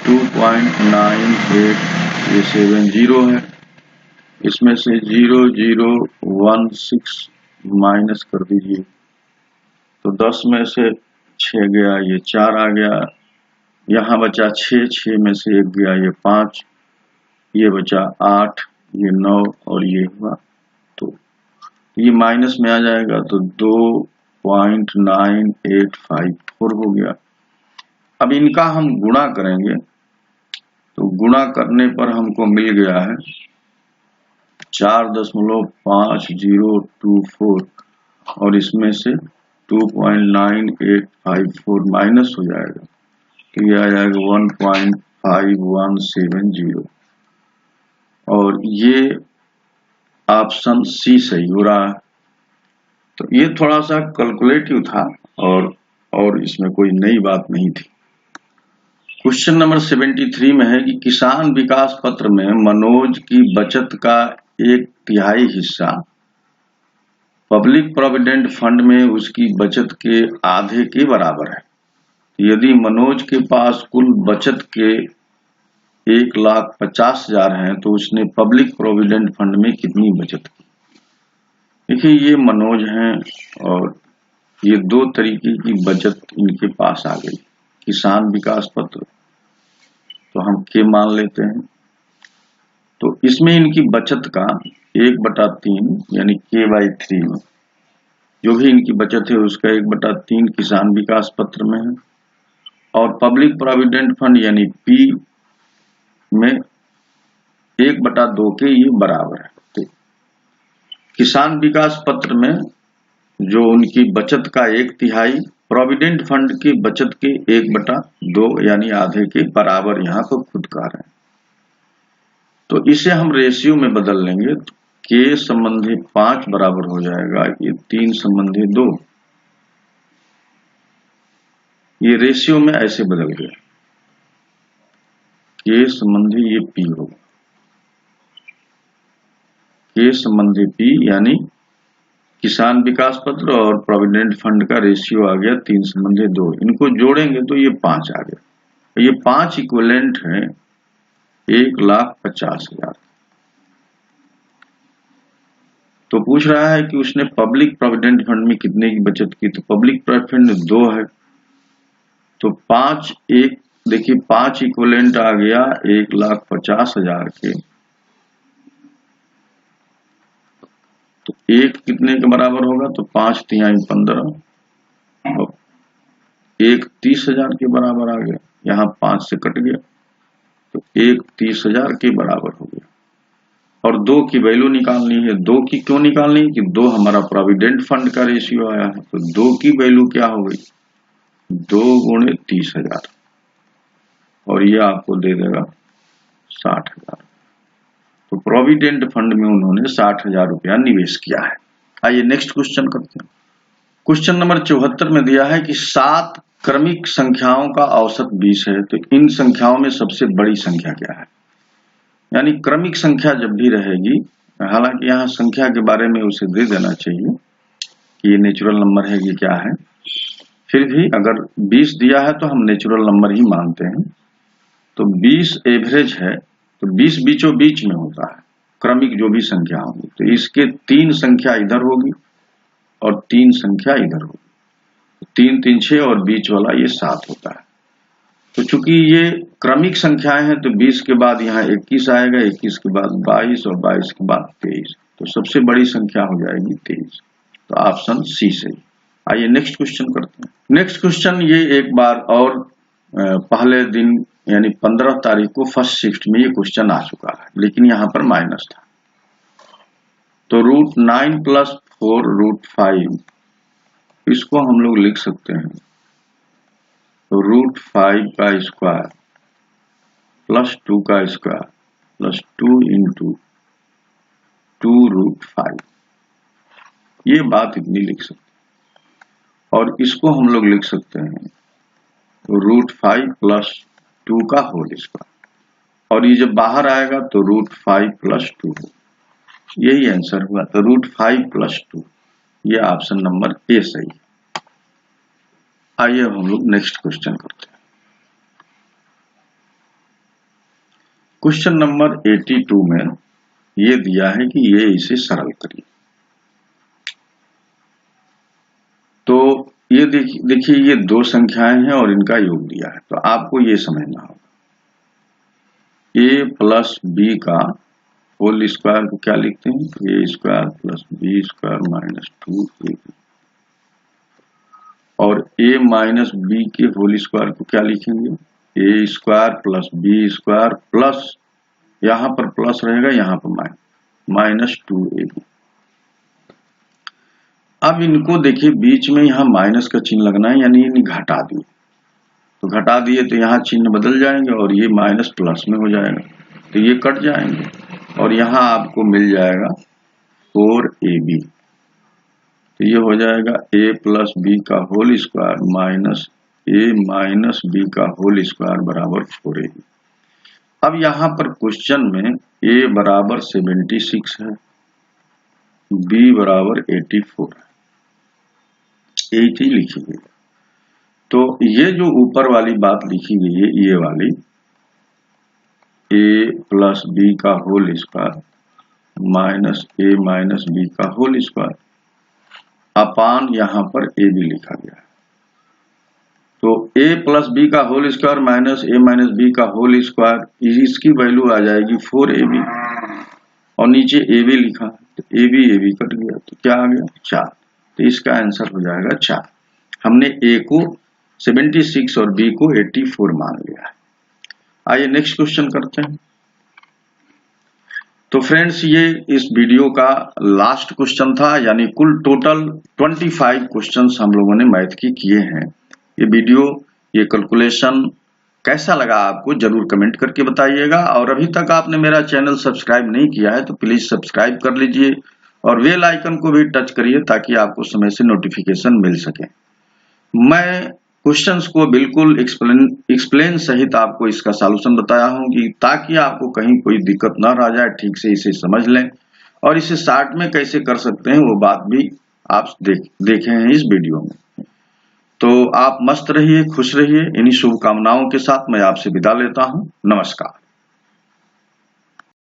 2.9870 है, इसमें से 0.016 माइनस कर दीजिए तो 10 में से 6 गया, ये 4 आ गया, यहाँ बचा 6 में से 1 गया, ये 5, ये बचा 8, ये 9 और ये हुआ तो ये माइनस में आ जाएगा तो 2.9854 हो गया। अब इनका हम गुणा करेंगे तो गुणा करने पर हमको मिल गया है 4.5024 और इसमें से 2.9854 माइनस हो जाएगा तो ये आ जाएगा 1.5170 और ये ऑप्शन सी सही हो रहा है। तो ये थोड़ा सा कैलकुलेटिव था और इसमें कोई नई बात नहीं थी। क्वेश्चन नंबर 73 में है कि किसान विकास पत्र में मनोज की बचत का 1/3 हिस्सा पब्लिक प्रोविडेंट फंड में उसकी बचत के आधे के बराबर है। यदि मनोज के पास कुल बचत के 1,50,000 हैं तो उसने पब्लिक प्रोविडेंट फंड में कितनी बचत की। देखिए ये मनोज हैं और ये दो तरीके की बचत इनके पास आ गई। किसान विकास पत्र तो हम के मान लेते हैं तो इसमें इनकी बचत का 1/3 यानी K/3 जो भी इनकी बचत है उसका 1/3 किसान विकास पत्र में है और पब्लिक प्रोविडेंट फंड यानी P में 1/2 के ये बराबर है। तो किसान विकास पत्र में जो उनकी बचत का 1/3 प्रोविडेंट फंड की बचत के 1/2 यानी आधे के बराबर यहाँ पर खुदकार है। तो इसे हम रेशियो में बदल लेंगे तो K संबंधी 5 बराबर हो जाएगा ये 3 संबंधी 2। ये रेशियो में ऐसे बदल गया, K संबंधी ये P होगा, K संबंधी P यानी किसान विकास पत्र और प्रोविडेंट फंड का रेशियो आ गया 3 संबंधी 2। इनको जोड़ेंगे तो ये 5 आ गया। ये 5 इक्विवेलेंट है 1,50,000। तो पूछ रहा है कि उसने पब्लिक प्रोविडेंट फंड में कितने की बचत की। तो पब्लिक प्रोविडेंट फंड 2 है तो 5 देखिए 5 इक्विवेलेंट आ गया 1,50,000 के। तो 1 कितने के बराबर होगा तो 5 तिहाई 15 और 1 30,000 के बराबर आ गया। यहाँ 5 से कट गया तो 1 30,000 के बराबर हो गया। और 2 की वैल्यू निकालनी है। 2 की क्यों निकालनी है कि 2 हमारा प्रोविडेंट फंड का रेशियो आया है। तो 2 की वैल्यू क्या हो गई 2 गुणे 30,000 और ये आपको दे देगा 60,000। तो प्रोविडेंट फंड में उन्होंने 60,000 रुपया निवेश किया है। आइए नेक्स्ट क्वेश्चन करते हैं। क्वेश्चन नंबर 74 में दिया है कि 7 क्रमिक संख्याओं का औसत 20 है तो इन संख्याओं में सबसे बड़ी संख्या क्या है। यानी क्रमिक संख्या जब भी रहेगी, हालांकि यहाँ संख्या के बारे में उसे दे देना चाहिए कि ये नेचुरल नंबर है कि क्या है, फिर भी अगर 20 दिया है तो हम नेचुरल नंबर ही मानते हैं। तो 20 एवरेज है तो 20 बीचों बीच में होता है क्रमिक जो भी संख्या होगी। तो इसके 3 संख्या इधर होगी और 3 संख्या इधर होगी। 3 3 6 और बीच वाला ये 7 होता है। तो चूंकि ये क्रमिक संख्याएं हैं तो 20 के बाद यहाँ 21 आएगा, 21 के बाद 22 और 22 के बाद 23, तो सबसे बड़ी संख्या हो जाएगी 23। तो ऑप्शन सी सही। आइए नेक्स्ट क्वेश्चन करते हैं। नेक्स्ट क्वेश्चन ये एक बार और पहले दिन यानी 15 तारीख को फर्स्ट शिफ्ट में ये क्वेश्चन आ चुका है, लेकिन यहाँ पर माइनस था। तो √9 + 4 √5 इसको हम लोग लिख सकते हैं तो √5 का स्क्वायर प्लस 2 का स्क्वायर प्लस 2 × 2 √5, ये बात इतनी लिख सकते हैं। और इसको हम लोग लिख सकते हैं √5 + 2 का होल स्क्वायर, और ये जब बाहर आएगा तो √5 + 2 हो, यही आंसर हुआ। तो √5 + 2, ये ऑप्शन नंबर ए सही है। आइए हम लोग नेक्स्ट क्वेश्चन करते हैं। क्वेश्चन नंबर 82 में ये दिया है कि ये इसे सरल करिए। तो ये देखिए ये 2 संख्याएं हैं और इनका योग दिया है, तो आपको ये समझना होगा a + b का होल स्क्वायर को क्या लिखते हैं, a² + b² - 2ab, और a - b के होल स्क्वायर को क्या लिखेंगे, a² + b² प्लस, यहां पर प्लस रहेगा, यहां पर -2ab। अब इनको देखिए बीच में यहाँ माइनस का चिन्ह लगना है, यानी इन्हें घटा दिए, तो घटा दिए तो यहाँ चिन्ह बदल जाएंगे और ये माइनस प्लस में हो जाएगा, तो ये कट जाएंगे और यहाँ आपको मिल जाएगा 4ab। तो ये हो जाएगा a + b का whole square minus a - b का होल स्क्वायर बराबर 4ab। अब यहाँ पर क्वेश्चन में a बराबर 76 है, b बराबर 84 है, 80 लिखी गई। तो ये जो ऊपर वाली बात लिखी गई है, ये वाली a + b का whole square minus a - b का होल स्क्वायर अपान यहाँ पर a b लिखा गया है। तो a + b का whole square minus a - b का होल स्क्वायर, इसकी वैल्यू आ जाएगी 4ab, और नीचे a b लिखा, तो a b कट गया, तो क्या आ गया 4। तो इसका आंसर हो जाएगा 4। हमने a को 76 और b को 84 मान लिया है। आइए नेक्स्ट क्वेश्चन करते हैं। तो फ्रेंड्स ये इस वीडियो का लास्ट क्वेश्चन था, यानी कुल टोटल 25 क्वेश्चंस हम लोगों ने मैथ के किए हैं। ये वीडियो, ये कैलकुलेशन कैसा लगा आपको जरूर कमेंट करके बताइएगा, और अभी तक आपने मेरा चैनल सब्सक्राइब नहीं किया है तो प्लीज सब्सक्राइब कर लीजिए और बेल आइकन को भी टच करिए ताकि आपको समय से नोटिफिकेशन मिल सके। मैं क्वेश्चंस को बिल्कुल एक्सप्लेन सहित आपको इसका सॉल्यूशन बताया हूं कि ताकि आपको कहीं कोई दिक्कत ना रह जाए, ठीक से इसे समझ लें, और इसे शॉर्ट में कैसे कर सकते हैं वो बात भी आप देखे हैं इस वीडियो में। तो आप मस्त रहिए, खुश रहिए। इन्हीं शुभकामनाओं के साथ मैं आपसे विदा लेता हूं। नमस्कार।